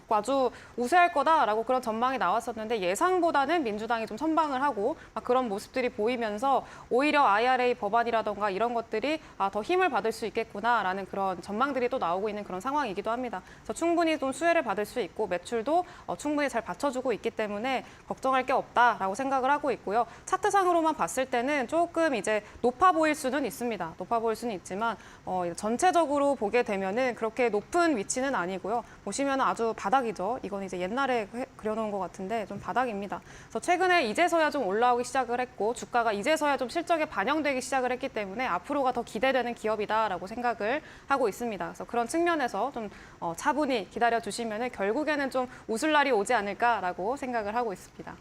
아주 우세할 거다라고 그런 전망이 나왔었는데 예상보다는 민주당이 좀 선방을 하고 막 그런 모습들이 보이면서 오히려 IRA 법안이라던가 이런 것들이 더 힘을 받을 수 있겠구나라는 그런 전망들이 또 나오고 있는 그런 상황이기도 합니다. 그래서 충분히 좀 수혜를 받을 수 있고 매출도 충분히 잘 받쳐주고 있기 때문에 걱정할 게 없다라고 생각을 하고 있고요. 차트상으로만 봤을 때는 조금 이제 높아 보일 수는 있습니다. 높아 보일 수는 있지만 전체적으로 보게 되면은 그렇게 높은 위치는 아니고요. 보시면 아주 바닥이죠. 이건 이제 옛날에 그려놓은 것 같은데 좀 바닥입니다. 그래서 최근에 이제서야 좀 올라오기 시작을 했고 주가가 이제서야 좀 실적에 반영되기 시작을 했기 때문에 앞으로가 더 기대되는 기업이다라고 생각을 하고 있습니다. 그래서 그런 측면에서 좀 차분히 기다려 주시면은 결국에는 좀 웃을 날이 오지 않을까라고 생각을 하고 있습니다.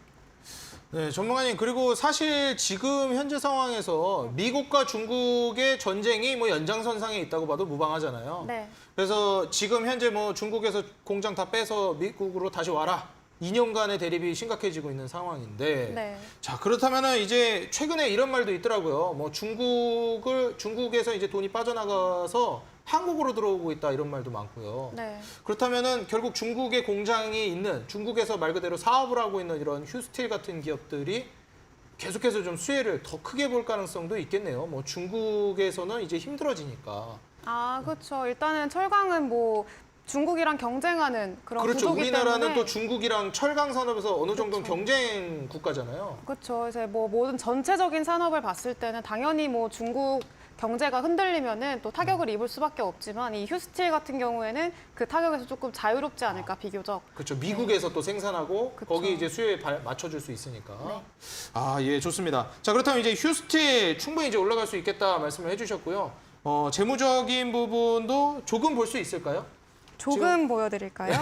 네, 전문가님, 그리고 사실 지금 현재 상황에서 미국과 중국의 전쟁이 뭐 연장선상에 있다고 봐도 무방하잖아요. 네. 그래서 지금 현재 뭐 중국에서 공장 다 빼서 미국으로 다시 와라. 2년간의 대립이 심각해지고 있는 상황인데. 네. 자, 그렇다면은 이제 최근에 이런 말도 있더라고요. 뭐 중국에서 이제 돈이 빠져나가서 한국으로 들어오고 있다 이런 말도 많고요. 네. 그렇다면은 결국 중국의 공장이 있는 중국에서 말 그대로 사업을 하고 있는 이런 휴스틸 같은 기업들이 계속해서 좀 수혜를 더 크게 볼 가능성도 있겠네요. 뭐 중국에서는 이제 힘들어지니까. 아, 그렇죠. 일단은 철강은 뭐 중국이랑 경쟁하는 그런 그렇죠. 구도기 우리나라는 때문에 또 중국이랑 철강 산업에서 어느 정도는 그렇죠. 경쟁 국가잖아요. 그렇죠. 이제 뭐 모든 전체적인 산업을 봤을 때는 당연히 뭐 중국 경제가 흔들리면은 또 타격을 입을 수밖에 없지만 이 휴스틸 같은 경우에는 그 타격에서 조금 자유롭지 않을까 비교적. 그렇죠. 미국에서 또 생산하고 그쵸. 거기 이제 수요에 맞춰줄 수 있으니까. 네. 아, 예, 좋습니다. 자, 그렇다면 이제 휴스틸 충분히 이제 올라갈 수 있겠다 말씀을 해주셨고요. 재무적인 부분도 조금 볼 수 있을까요? 조금 보여드릴까요?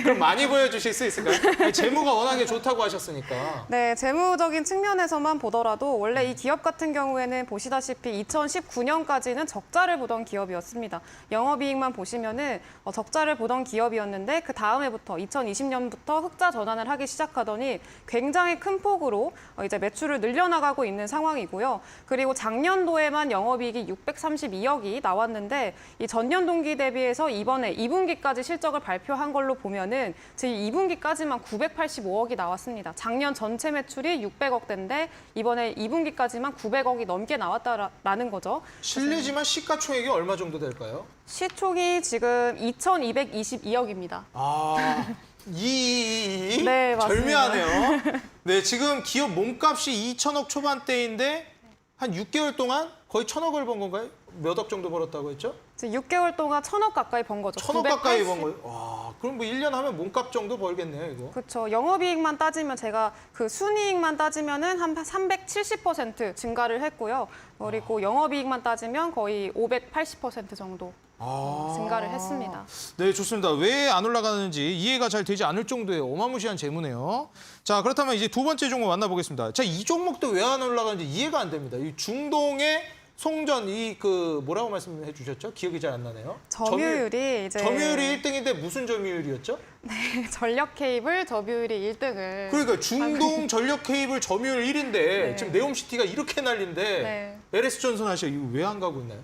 그럼 많이 보여주실 수 있을까요? 아니, 재무가 워낙에 좋다고 하셨으니까. 네, 재무적인 측면에서만 보더라도 원래 이 기업 같은 경우에는 보시다시피 2019년까지는 적자를 보던 기업이었습니다. 영업이익만 보시면은 적자를 보던 기업이었는데 그 다음해부터 2020년부터 흑자 전환을 하기 시작하더니 굉장히 큰 폭으로 이제 매출을 늘려나가고 있는 상황이고요. 그리고 작년도에만 영업이익이 632억이 나왔는데 이 전년 동기 대비해서 이번에 2분기까지 실적을 발표한 걸로 보면은 지금 2분기까지만 985억이 나왔습니다. 작년 전체 매출이 600억대인데 이번에 2분기까지만 900억이 넘게 나왔다라는 거죠. 실례지만 시가총액이 얼마 정도 될까요? 시총이 지금 2,222억입니다. 아, 네, 맞습니다. 절묘하네요. 네, 지금 기업 몸값이 2천억 초반대인데 한 6개월 동안 거의 1,000억을 번 건가요? 몇 억 정도 벌었다고 했죠? 지금 6개월 동안 1,000억 가까이 번 거죠. 1,000억 가까이 번 거예요? 와, 그럼 뭐 1년 하면 몸값 정도 벌겠네요, 이거. 그렇죠. 영업이익만 따지면 제가 그 순이익만 따지면은 한 370% 증가를 했고요. 그리고 영업이익만 따지면 거의 580% 정도 증가를 했습니다. 네, 좋습니다. 왜 안 올라가는지 이해가 잘 되지 않을 정도의 어마무시한 재무네요. 자, 그렇다면 이제 두 번째 종목 만나보겠습니다. 자, 이 종목도 왜 안 올라가는지 이해가 안 됩니다. 이 중동의 송전, 뭐라고 말씀해 주셨죠? 기억이 잘 안 나네요. 점유율이 이제 점유율이 1등인데 무슨 점유율이었죠? 전력 케이블 점유율이 1등을 그러니까 중동 전력 케이블 점유율 1인데 네. 지금 네옴시티가 이렇게 난리인데 네. LS전선 하시죠. 이거 왜 안 가고 있나요?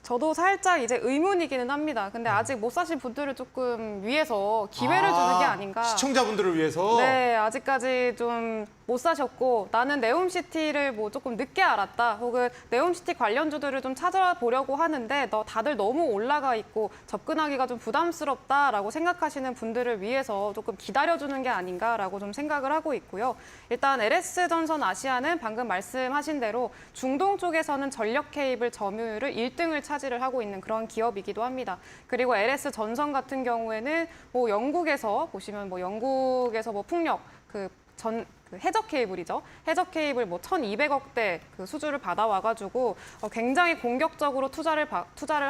저도 살짝 이제 의문이기는 합니다. 근데 아직 못 사신 분들을 조금 위해서 기회를 주는 게 아닌가. 시청자분들을 위해서. 네, 아직까지 좀 못 사셨고 나는 네옴시티를 뭐 조금 늦게 알았다. 혹은 네옴시티 관련주들을 좀 찾아보려고 하는데 다들 너무 올라가 있고 접근하기가 좀 부담스럽다라고 생각하시는 분들을 위해서 조금 기다려주는 게 아닌가라고 좀 생각을 하고 있고요. 일단 LS전선 아시아는 방금 말씀하신 대로 중동 쪽에서는 전력 케이블 점유율을 1등을 차지를 하고 있는 그런 기업이기도 합니다. 그리고 LS전선 같은 경우에는 뭐 영국에서 보시면 뭐 영국에서 뭐 풍력 그 해적 케이블이죠. 해적 케이블 뭐 1,200억대 그 수주를 받아와가지고 굉장히 공격적으로 투자를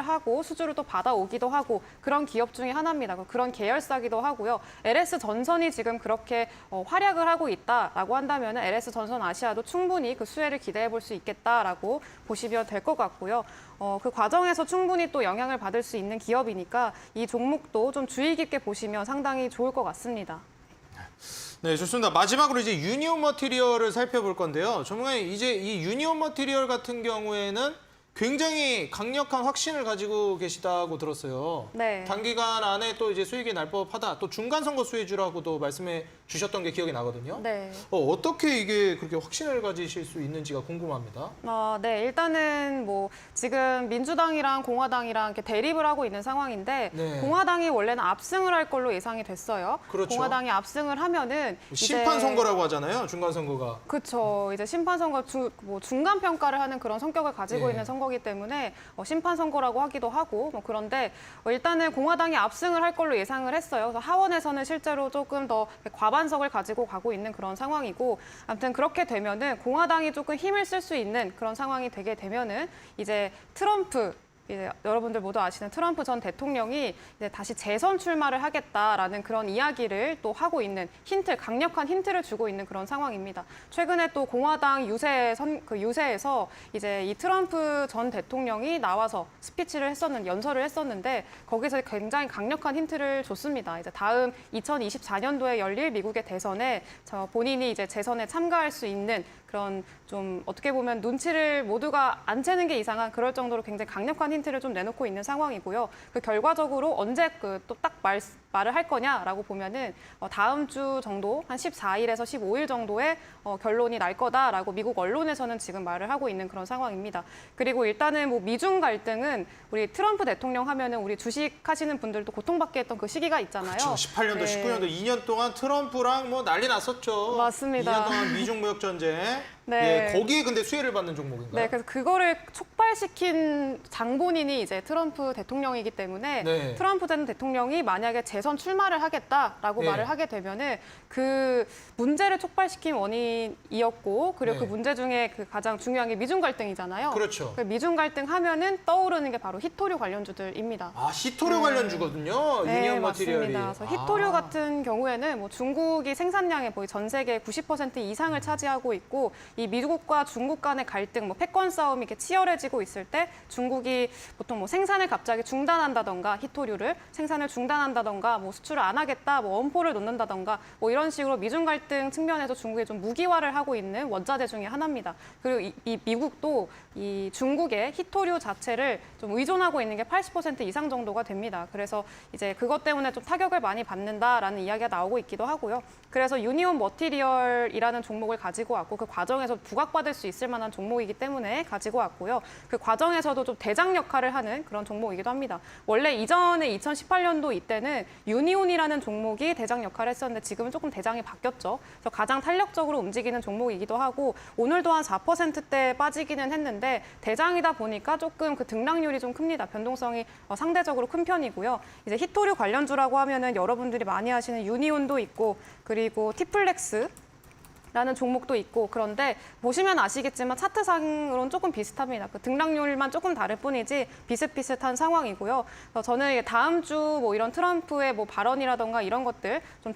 하고 수주를 또 받아오기도 하고 그런 기업 중에 하나입니다. 그런 계열사기도 하고요. LS전선이 지금 그렇게 활약을 하고 있다라고 한다면 LS전선 아시아도 충분히 그 수혜를 기대해 볼 수 있겠다라고 보시면 될 것 같고요. 그 과정에서 충분히 또 영향을 받을 수 있는 기업이니까 이 종목도 좀 주의 깊게 보시면 상당히 좋을 것 같습니다. 네, 좋습니다. 마지막으로 이제 유니온 머티리얼을 살펴볼 건데요. 전문가님, 이제 이 유니온 머티리얼 같은 경우에는 굉장히 강력한 확신을 가지고 계시다고 들었어요. 네. 단기간 안에 또 이제 수익이 날 법하다. 또 중간 선거 수혜주라고도 말씀해 주셨던 게 기억이 나거든요. 네. 어떻게 이게 그렇게 확신을 가지실 수 있는지가 궁금합니다. 네, 일단은 뭐 지금 민주당이랑 공화당이랑 이렇게 대립을 하고 있는 상황인데 네. 공화당이 원래는 압승을 할 걸로 예상이 됐어요. 그렇죠. 공화당이 압승을 하면은 심판 선거라고 하잖아요. 중간 선거가. 그렇죠. 이제 심판 선거 중간 평가를 하는 그런 성격을 가지고 네. 있는 선거기 때문에 심판 선거라고 하기도 하고 그런데 일단은 공화당이 압승을 할 걸로 예상을 했어요. 그래서 하원에서는 실제로 조금 더 과반석을 가지고 가고 있는 그런 상황이고 아무튼 그렇게 되면은 공화당이 조금 힘을 쓸 수 있는 그런 상황이 되게 되면은 이제 트럼프 이제 여러분들 모두 아시는 트럼프 전 대통령이 이제 다시 재선 출마를 하겠다라는 그런 이야기를 또 하고 있는 강력한 힌트를 주고 있는 그런 상황입니다. 최근에 또 공화당 유세에서 이제 이 트럼프 전 대통령이 나와서 연설을 했었는데 거기서 굉장히 강력한 힌트를 줬습니다. 이제 다음 2024년도에 열릴 미국의 대선에 본인이 이제 재선에 참가할 수 있는 그런 좀 어떻게 보면 눈치를 모두가 안 채는 게 이상한 그럴 정도로 굉장히 강력한 힌트를 좀 내놓고 있는 상황이고요. 그 결과적으로 언제 또 딱 말을 할 거냐라고 보면은 다음 주 정도 한 14일에서 15일 정도에 결론이 날 거다라고 미국 언론에서는 지금 말을 하고 있는 그런 상황입니다. 그리고 일단은 뭐 미중 갈등은 우리 트럼프 대통령 하면은 우리 주식 하시는 분들도 고통받게 했던 그 시기가 있잖아요. 그렇죠. 18년도, 네. 19년도 2년 동안 트럼프랑 뭐 난리 났었죠. 맞습니다. 2년 동안 미중 무역 전쟁. 네. 예, 거기에 근데 수혜를 받는 종목인가요? 네, 그래서 그거를 촉발시킨 장본인이 이제 트럼프 대통령이기 때문에 네. 트럼프 전 대통령이 만약에 재선 출마를 하겠다라고 네. 말을 하게 되면은 그 문제를 촉발시킨 원인이었고 그리고 네. 그 문제 중에 그 가장 중요한 게 미중 갈등이잖아요. 그렇죠. 그 미중 갈등 하면은 떠오르는 게 바로 히토류 관련주들입니다. 아, 히토류 관련주거든요. 유니온 머티리얼이. 맞습니다. 그래서 히토류 같은 경우에는 뭐 중국이 생산량의 거의 전 세계 90% 이상을 차지하고 있고 이 미국과 중국 간의 갈등, 뭐 패권 싸움이 이렇게 치열해지고 있을 때 중국이 보통 뭐 생산을 갑자기 중단한다던가 히토류를 생산을 중단한다던가 뭐 수출을 안 하겠다, 뭐 엄포를 놓는다던가 뭐 이런 식으로 미중 갈등 측면에서 중국이 좀 무기화를 하고 있는 원자재 중에 하나입니다. 그리고 이 미국도 이 중국의 히토류 자체를 좀 의존하고 있는 게 80% 이상 정도가 됩니다. 그래서 이제 그것 때문에 좀 타격을 많이 받는다라는 이야기가 나오고 있기도 하고요. 그래서 유니온 머티리얼이라는 종목을 가지고 왔고 그 과정에서 부각받을 수 있을 만한 종목이기 때문에 가지고 왔고요. 그 과정에서도 좀 대장 역할을 하는 그런 종목이기도 합니다. 원래 이전에 2018년도 이때는 유니온이라는 종목이 대장 역할을 했었는데 지금은 조금 대장이 바뀌었죠. 그래서 가장 탄력적으로 움직이는 종목이기도 하고 오늘도 한 4%대 빠지기는 했는데 대장이다 보니까 조금 그 등락률이 좀 큽니다. 변동성이 상대적으로 큰 편이고요. 이제 히토류 관련주라고 하면은 여러분들이 많이 하시는 유니온도 있고 그리고 티플렉스 라는 종목도 있고 그런데 보시면 아시겠지만 차트상으로는 조금 비슷합니다. 그 등락률만 조금 다를 뿐이지 비슷비슷한 상황이고요. 그래서 저는 다음 주 뭐 이런 트럼프의 뭐 발언이라던가 이런 것들 좀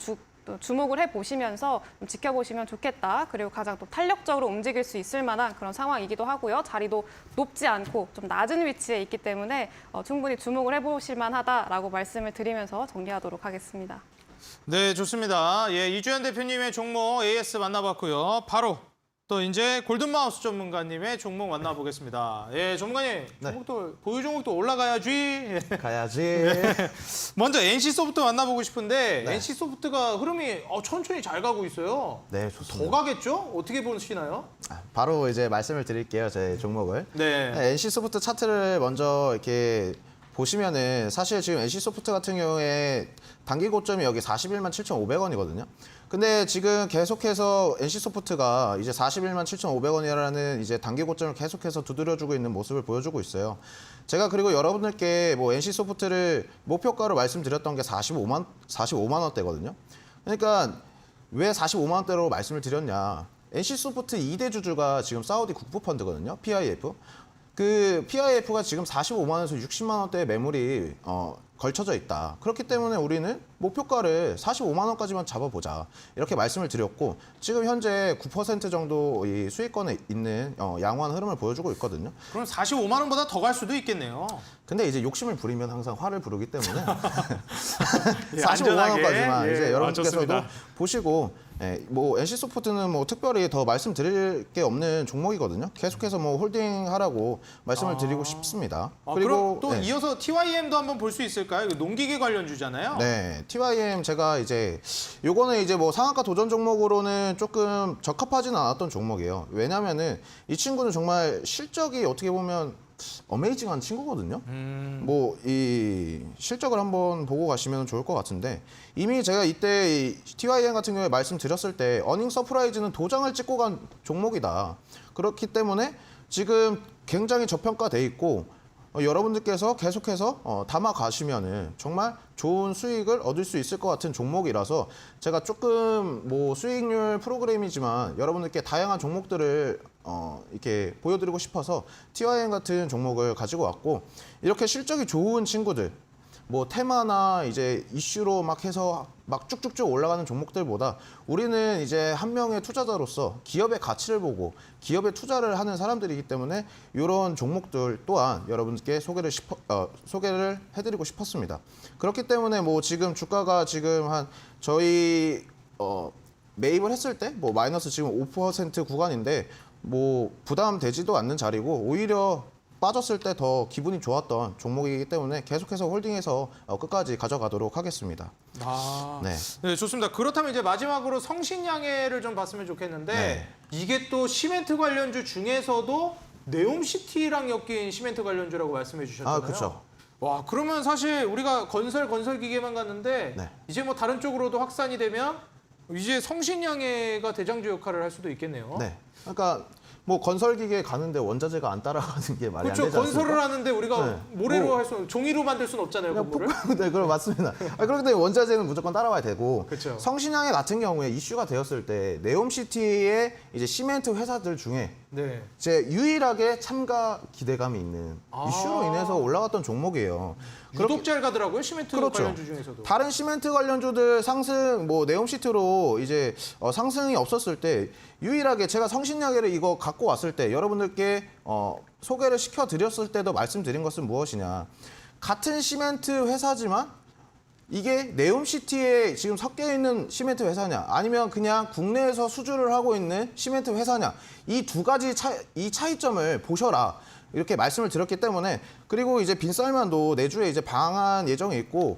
주목을 해보시면서 좀 지켜보시면 좋겠다. 그리고 가장 또 탄력적으로 움직일 수 있을 만한 그런 상황이기도 하고요. 자리도 높지 않고 좀 낮은 위치에 있기 때문에 충분히 주목을 해보실 만하다라고 말씀을 드리면서 정리하도록 하겠습니다. 네, 좋습니다. 예, 이주연 대표님의 종목 AS 만나봤고요. 바로 또 이제 골든마우스 전문가님의 종목 만나보겠습니다. 예, 전문가님, 종목도 보유 종목도 올라가야지. 예. 가야지. 먼저 NC소프트 만나보고 싶은데 NC소프트가 흐름이 천천히 잘 가고 있어요. 네, 더 좋습니다. 가겠죠? 어떻게 보시나요? 바로 이제 말씀을 드릴게요, 제 종목을. 네. NC소프트 차트를 먼저 이렇게 보시면은 사실 지금 NC소프트 같은 경우에 단기 고점이 여기 41만 7,500원이거든요. 근데 지금 계속해서 NC소프트가 이제 41만 7,500원이라는 이제 단기 고점을 계속해서 두드려주고 있는 모습을 보여주고 있어요. 제가 그리고 여러분들께 뭐 NC소프트를 목표가로 말씀드렸던 게 45만 원대거든요. 그러니까 왜 45만 원대로 말씀을 드렸냐? NC소프트 2대 주주가 지금 사우디 국부펀드거든요. PIF. 그 PIF가 지금 45만 원에서 60만 원대의 매물이 걸쳐져 있다. 그렇기 때문에 우리는 목표가를 45만 원까지만 잡아보자. 이렇게 말씀을 드렸고 지금 현재 9% 정도 이 수익권에 있는 양호한 흐름을 보여주고 있거든요. 그럼 45만 원보다 더 갈 수도 있겠네요. 근데 이제 욕심을 부리면 항상 화를 부르기 때문에 예, 45만 안전하게. 원까지만 예, 이제 여러분께서도 좋습니다. 보시고 뭐 NC소프트는 뭐 특별히 더 말씀드릴 게 없는 종목이거든요. 계속해서 뭐 홀딩하라고 말씀을 드리고 싶습니다. 그리고 또 네. 이어서 TYM도 한번 볼 수 있을까요? 이거 농기계 관련주잖아요. 네, TYM 제가 이제 요거는 이제 뭐 상한가 도전 종목으로는 조금 적합하지는 않았던 종목이에요. 왜냐면은 이 친구는 정말 실적이 어떻게 보면 어메이징한 친구거든요. 뭐 이 실적을 한번 보고 가시면 좋을 것 같은데 이미 제가 이때 이 TYM 같은 경우에 말씀드렸을 때 어닝 서프라이즈는 도장을 찍고 간 종목이다. 그렇기 때문에 지금 굉장히 저평가돼 있고 여러분들께서 계속해서 담아 가시면은 정말 좋은 수익을 얻을 수 있을 것 같은 종목이라서 제가 조금 뭐 수익률 프로그램이지만 여러분들께 다양한 종목들을 이렇게 보여드리고 싶어서 TYM 같은 종목을 가지고 왔고 이렇게 실적이 좋은 친구들 뭐 테마나 이제 이슈로 막 해서 막 쭉쭉쭉 올라가는 종목들보다 우리는 이제 한 명의 투자자로서 기업의 가치를 보고 기업에 투자를 하는 사람들이기 때문에 이런 종목들 또한 여러분께 소개를 해드리고 싶었습니다. 그렇기 때문에 뭐 지금 주가가 지금 한 저희 매입을 했을 때 뭐 마이너스 지금 5% 구간인데 뭐 부담되지도 않는 자리고 오히려 빠졌을 때 더 기분이 좋았던 종목이기 때문에 계속해서 홀딩해서 끝까지 가져가도록 하겠습니다. 네. 네. 좋습니다. 그렇다면 이제 마지막으로 성신양해를 좀 봤으면 좋겠는데 네. 이게 또 시멘트 관련주 중에서도 네옴시티랑 엮인 시멘트 관련주라고 말씀해 주셨잖아요. 아, 그렇죠. 와, 그러면 사실 우리가 건설 기계만 갔는데 네. 이제 뭐 다른 쪽으로도 확산이 되면 이제 성신양해가 대장주 역할을 할 수도 있겠네요. 네. 그러니까 뭐 건설기계 가는데 원자재가 안 따라가는 게 말이 안 그렇죠. 되지 않습니까? 건설을 하는데 우리가 네. 모래로 뭐, 할 수, 종이로 만들 수는 없잖아요. 건물을. 네, 그럼 맞습니다. 그렇기 때문에 원자재는 무조건 따라와야 되고 그렇죠. 성신양해 같은 경우에 이슈가 되었을 때 네옴시티의 이제 시멘트 회사들 중에 네. 이제 유일하게 참가 기대감이 있는 아. 이슈로 인해서 올라갔던 종목이에요. 유독 잘 가더라고요. 시멘트 그렇죠. 관련주 중에서도. 다른 시멘트 관련주들 상승, 뭐 네옴시트로 이제 상승이 없었을 때 유일하게 제가 성신양해를 이거 갖고 왔을 때 여러분들께 소개를 시켜드렸을 때도 말씀드린 것은 무엇이냐. 같은 시멘트 회사지만 이게 네옴시티에 지금 섞여 있는 시멘트 회사냐 아니면 그냥 국내에서 수주를 하고 있는 시멘트 회사냐 이 두 가지 이 차이점을 보셔라. 이렇게 말씀을 드렸기 때문에 그리고 이제 빈쌀만도 내주에 이제 방한 예정이 있고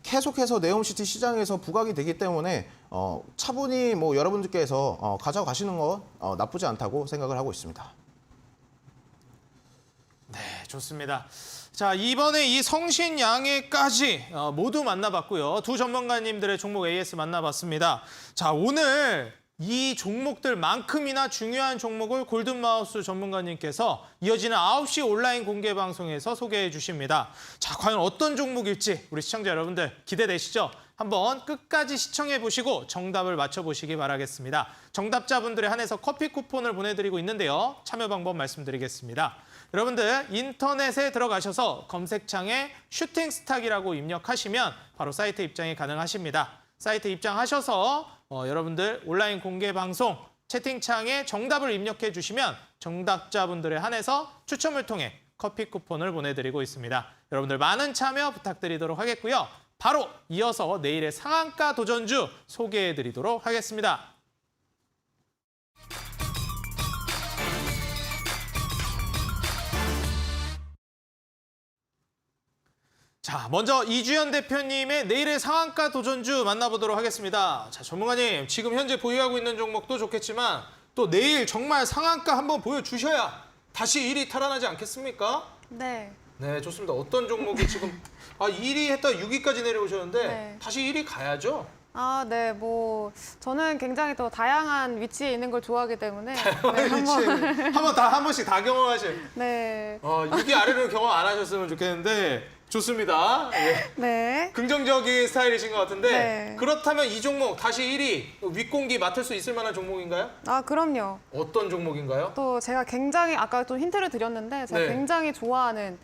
계속해서 네옴시티 시장에서 부각이 되기 때문에 차분히 뭐 여러분들께서 가져가시는 건 나쁘지 않다고 생각을 하고 있습니다. 네, 좋습니다. 자, 이번에 이 성신양해까지 모두 만나봤고요. 두 전문가님들의 종목 AS 만나봤습니다. 자, 오늘 이 종목들만큼이나 중요한 종목을 골든마우스 전문가님께서 이어지는 9시 온라인 공개 방송에서 소개해 주십니다. 자, 과연 어떤 종목일지 우리 시청자 여러분들 기대되시죠? 한번 끝까지 시청해 보시고 정답을 맞춰보시기 바라겠습니다. 정답자분들에 한해서 커피 쿠폰을 보내드리고 있는데요. 참여 방법 말씀드리겠습니다. 여러분들 인터넷에 들어가셔서 검색창에 슈팅스탁이라고 입력하시면 바로 사이트 입장이 가능하십니다. 사이트 입장하셔서 여러분들 온라인 공개 방송 채팅창에 정답을 입력해 주시면 정답자분들에 한해서 추첨을 통해 커피 쿠폰을 보내드리고 있습니다. 여러분들 많은 참여 부탁드리도록 하겠고요. 바로 이어서 내일의 상한가 도전주 소개해 드리도록 하겠습니다. 자, 먼저 이주연 대표님의 내일의 상한가 도전주 만나보도록 하겠습니다. 자, 전문가님, 지금 현재 보유하고 있는 종목도 좋겠지만 또 내일 정말 상한가 한번 보여주셔야 다시 1위 탈환하지 않겠습니까? 네. 네, 좋습니다. 어떤 종목이 지금 1위 했다 6위까지 내려오셨는데 네. 다시 1위 가야죠? 아, 네, 뭐 저는 굉장히 또 다양한 위치에 있는 걸 좋아하기 때문에 한 번씩 다 경험하실. 네, 6위 아래로 경험 안 하셨으면 좋겠는데 좋습니다. 예. 네. 긍정적인 스타일이신 것 같은데 네. 그렇다면 이 종목 다시 1위 윗공기 맡을 수 있을 만한 종목인가요? 아, 그럼요. 어떤 종목인가요? 또 제가 굉장히 아까 좀 힌트를 드렸는데 제가 네. 굉장히 좋아하는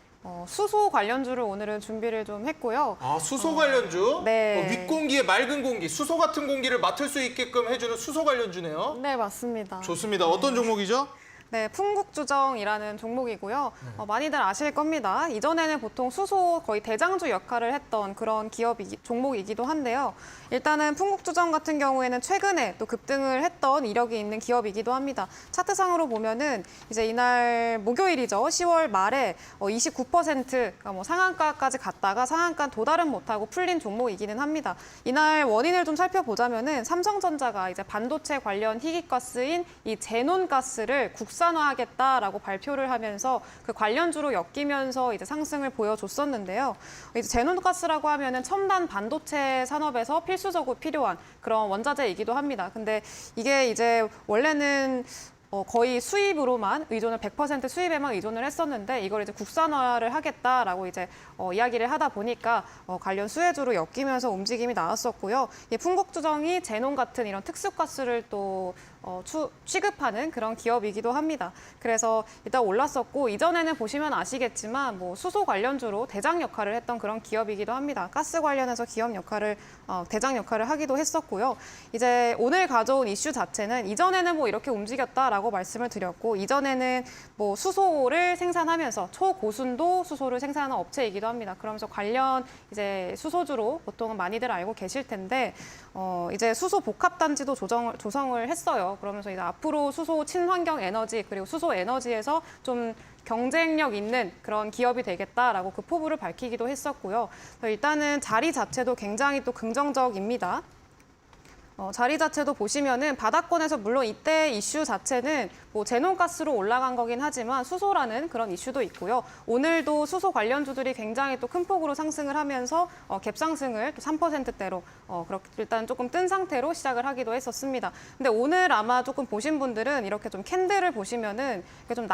수소 관련주를 오늘은 준비를 좀 했고요. 수소 관련주? 네. 윗공기에 맑은 공기, 수소 같은 공기를 맡을 수 있게끔 해주는 수소 관련주네요. 네, 맞습니다. 좋습니다. 어떤 종목이죠? 네, 풍국주정이라는 종목이고요. 많이들 아실 겁니다. 이전에는 보통 수소 거의 대장주 역할을 했던 그런 종목이기도 한데요. 일단은 풍국주정 같은 경우에는 최근에 또 급등을 했던 이력이 있는 기업이기도 합니다. 차트상으로 보면은 이제 이날 목요일이죠. 10월 말에 29% 그러니까 뭐 상한가까지 갔다가 상한가 도달은 못하고 풀린 종목이기는 합니다. 이날 원인을 좀 살펴보자면은 삼성전자가 이제 반도체 관련 희귀가스인 이 제논가스를 국산화하겠다라고 발표를 하면서 그 관련주로 엮이면서 이제 상승을 보여줬었는데요. 이제 제논가스라고 하면은 첨단 반도체 산업에서 필수적으로 필요한 그런 원자재이기도 합니다. 근데 이게 이제 원래는 거의 수입으로만 의존을 100% 수입에만 의존을 했었는데 이걸 이제 국산화를 하겠다라고 이제 이야기를 하다 보니까 관련 수혜주로 엮이면서 움직임이 나왔었고요. 이 풍국주정이 제논 같은 이런 특수가스를 또 취급하는 그런 기업이기도 합니다. 그래서 일단 올랐었고 이전에는 보시면 아시겠지만 뭐 수소 관련주로 대장 역할을 했던 그런 기업이기도 합니다. 가스 관련해서 기업 역할을 대장 역할을 하기도 했었고요. 이제 오늘 가져온 이슈 자체는 이전에는 뭐 이렇게 움직였다라고 말씀을 드렸고 이전에는 뭐 수소를 생산하면서 초고순도 수소를 생산하는 업체이기도 합니다. 그러면서 관련 이제 수소주로 보통은 많이들 알고 계실 텐데 이제 수소 복합단지도 조성을 했어요. 그러면서 이제 앞으로 수소 친환경 에너지 그리고 수소 에너지에서 좀 경쟁력 있는 그런 기업이 되겠다라고 그 포부를 밝히기도 했었고요. 일단은 자리 자체도 굉장히 또 긍정적입니다. 자리 자체도 보시면은 바닥권에서 물론 이때 이슈 자체는 뭐 제논가스로 올라간 거긴 하지만 수소라는 그런 이슈도 있고요. 오늘도 수소 관련주들이 굉장히 또 큰 폭으로 상승을 하면서 갭 상승을 또 3%대로 그렇게 일단 조금 뜬 상태로 시작을 하기도 했었습니다. 근데 오늘 아마 조금 보신 분들은 이렇게 좀 캔들을 보시면은 이렇게 좀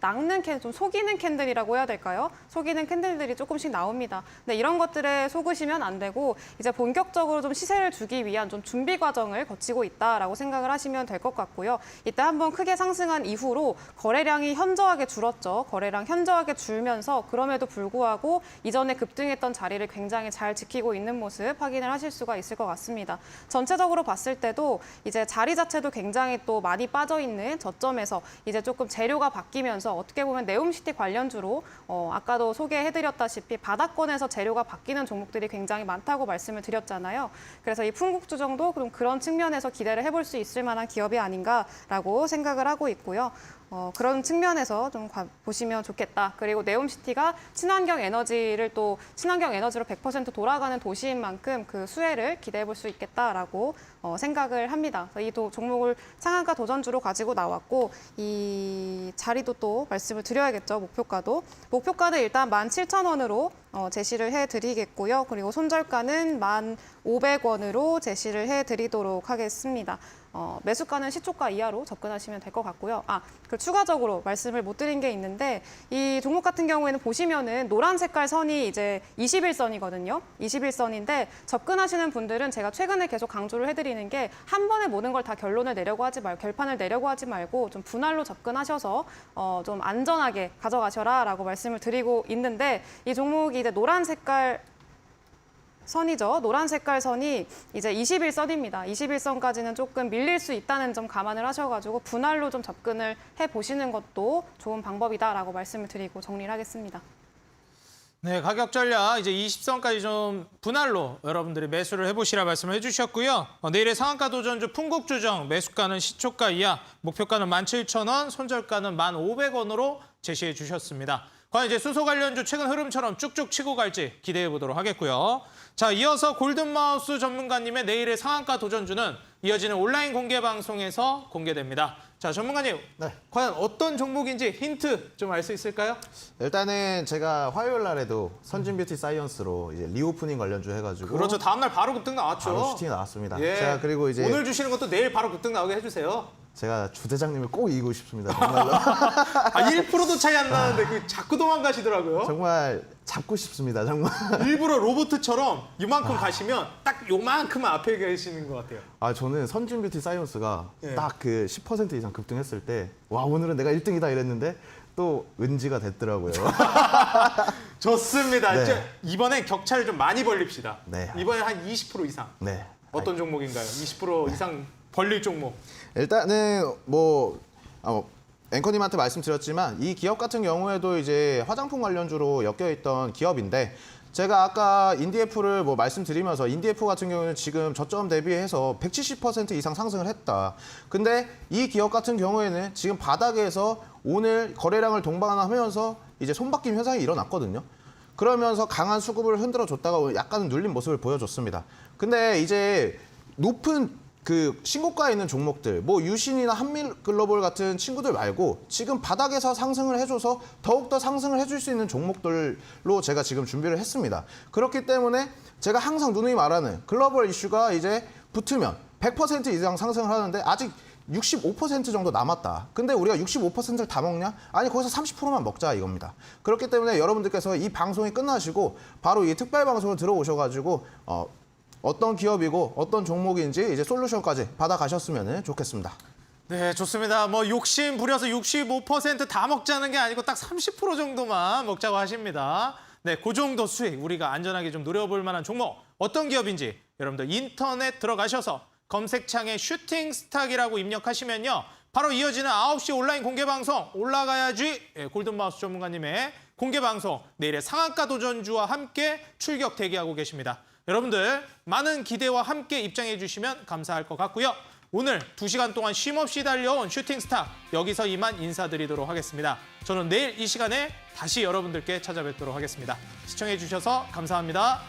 낚는 좀 속이는 캔들이라고 해야 될까요? 속이는 캔들들이 조금씩 나옵니다. 근데 이런 것들에 속으시면 안 되고 이제 본격적으로 좀 시세를 주기 위한 좀 준비 과정을 거치고 있다라고 생각을 하시면 될 것 같고요. 이때 한번 크게 상승한 이후로 거래량이 현저하게 줄었죠. 거래량 현저하게 줄면서 그럼에도 불구하고 이전에 급등했던 자리를 굉장히 잘 지키고 있는 모습 확인을 하실 수가 있을 것 같습니다. 전체적으로 봤을 때도 이제 자리 자체도 굉장히 또 많이 빠져 있는 저점에서 이제 조금 재료가 바뀌면서 어떻게 보면 네옴시티 관련주로 아까도 소개해드렸다시피 바닥권에서 재료가 바뀌는 종목들이 굉장히 많다고 말씀을 드렸잖아요. 그래서 이 풍국주 정도 그런 측면에서 기대를 해볼 수 있을 만한 기업이 아닌가라고 생각을 하고 있고요. 그런 측면에서 좀 보시면 좋겠다. 그리고 네옴시티가 친환경 에너지로 100% 돌아가는 도시인 만큼 그 수혜를 기대해 볼 수 있겠다라고 생각을 합니다. 이 종목을 상한가 도전주로 가지고 나왔고 이 자리도 또 말씀을 드려야겠죠. 목표가는 일단 17,000원으로 제시를 해드리겠고요. 그리고 손절가는 1,500원으로 제시를 해드리도록 하겠습니다. 매수가는 시초가 이하로 접근하시면 될 것 같고요. 그 추가적으로 말씀을 못 드린 게 있는데 이 종목 같은 경우에는 보시면은 노란 색깔 선이 이제 21선이거든요. 21선인데 접근하시는 분들은 제가 최근에 계속 강조를 해드리는 게 한 번에 모든 걸 다 결판을 내려고 하지 말고 좀 분할로 접근하셔서 좀 안전하게 가져가셔라라고 말씀을 드리고 있는데 이 종목이 이제 노란 색깔 선이죠. 노란 색깔 선이 이제 21선입니다. 21선까지는 조금 밀릴 수 있다는 점 감안을 하셔가지고 분할로 좀 접근을 해보시는 것도 좋은 방법이다라고 말씀을 드리고 정리를 하겠습니다. 네, 가격 전략 이제 20선까지 좀 분할로 여러분들이 매수를 해보시라 말씀을 해주셨고요. 내일의 상한가 도전주 풍국주정 매수가는 시초가 이하, 목표가는 17,000원, 손절가는 1,500원으로 제시해 주셨습니다. 과연 이제 수소 관련주 최근 흐름처럼 쭉쭉 치고 갈지 기대해 보도록 하겠고요. 자, 이어서 골든마우스 전문가님의 내일의 상한가 도전주는 이어지는 온라인 공개 방송에서 공개됩니다. 자, 전문가님, 네. 과연 어떤 종목인지 힌트 좀 알 수 있을까요? 일단은 제가 화요일 날에도 선진뷰티 사이언스로 이제 리오프닝 관련주 해가지고 그렇죠. 다음날 바로 급등 나왔죠. 바로 슈팅이 나왔습니다. 예. 제가 그리고 이제 오늘 주시는 것도 내일 바로 급등 나오게 해주세요. 제가 주 대장님을 꼭 이기고 싶습니다. 정말로. 1%도 차이 안 나는데 그 자꾸 도망가시더라고요. 정말 잡고 싶습니다. 정말. 일부러 로봇처럼 이만큼 가시면 딱 요만큼 앞에 계시는 것 같아요. 저는 선진뷰티 사이언스가 예. 딱 그 10% 이상 급등했을 때 와, 오늘은 내가 1등이다 이랬는데 또 은지가 됐더라고요. 좋습니다. 네. 이제 이번엔 격차를 좀 많이 벌립시다. 네. 이번에 한 20% 이상. 네. 어떤 종목인가요? 20% 이상 벌릴 종목. 일단은 앵커님한테 말씀드렸지만 이 기업 같은 경우에도 이제 화장품 관련주로 엮여있던 기업인데 제가 아까 인디에프를 말씀드리면서 인디에프 같은 경우는 지금 저점 대비해서 170% 이상 상승을 했다. 근데 이 기업 같은 경우에는 지금 바닥에서 오늘 거래량을 동반하면서 이제 손바뀜 현상이 일어났거든요. 그러면서 강한 수급을 흔들어 줬다가 약간은 눌린 모습을 보여줬습니다. 근데 이제 높은 그 신고가에 있는 종목들, 유신이나 한미글로벌 같은 친구들 말고 지금 바닥에서 상승을 해줘서 더욱더 상승을 해줄 수 있는 종목들로 제가 지금 준비를 했습니다. 그렇기 때문에 제가 항상 누누이 말하는 글로벌 이슈가 이제 붙으면 100% 이상 상승을 하는데 아직 65% 정도 남았다. 근데 우리가 65%를 다 먹냐? 아니, 거기서 30%만 먹자 이겁니다. 그렇기 때문에 여러분들께서 이 방송이 끝나시고 바로 이 특별 방송을 들어오셔가지고 어떤 기업이고 어떤 종목인지 이제 솔루션까지 받아가셨으면 좋겠습니다. 네, 좋습니다. 욕심 부려서 65% 다 먹자는 게 아니고 딱 30% 정도만 먹자고 하십니다. 네, 그 정도 수익 우리가 안전하게 좀 노려볼 만한 종목 어떤 기업인지 여러분들 인터넷 들어가셔서 검색창에 슈팅스탁이라고 입력하시면요. 바로 이어지는 9시 온라인 공개방송 올라가야지 골든마우스 전문가님의 공개방송 내일의 상한가 도전주와 함께 출격 대기하고 계십니다. 여러분들 많은 기대와 함께 입장해 주시면 감사할 것 같고요. 오늘 2시간 동안 쉼없이 달려온 슈팅스타 여기서 이만 인사드리도록 하겠습니다. 저는 내일 이 시간에 다시 여러분들께 찾아뵙도록 하겠습니다. 시청해 주셔서 감사합니다.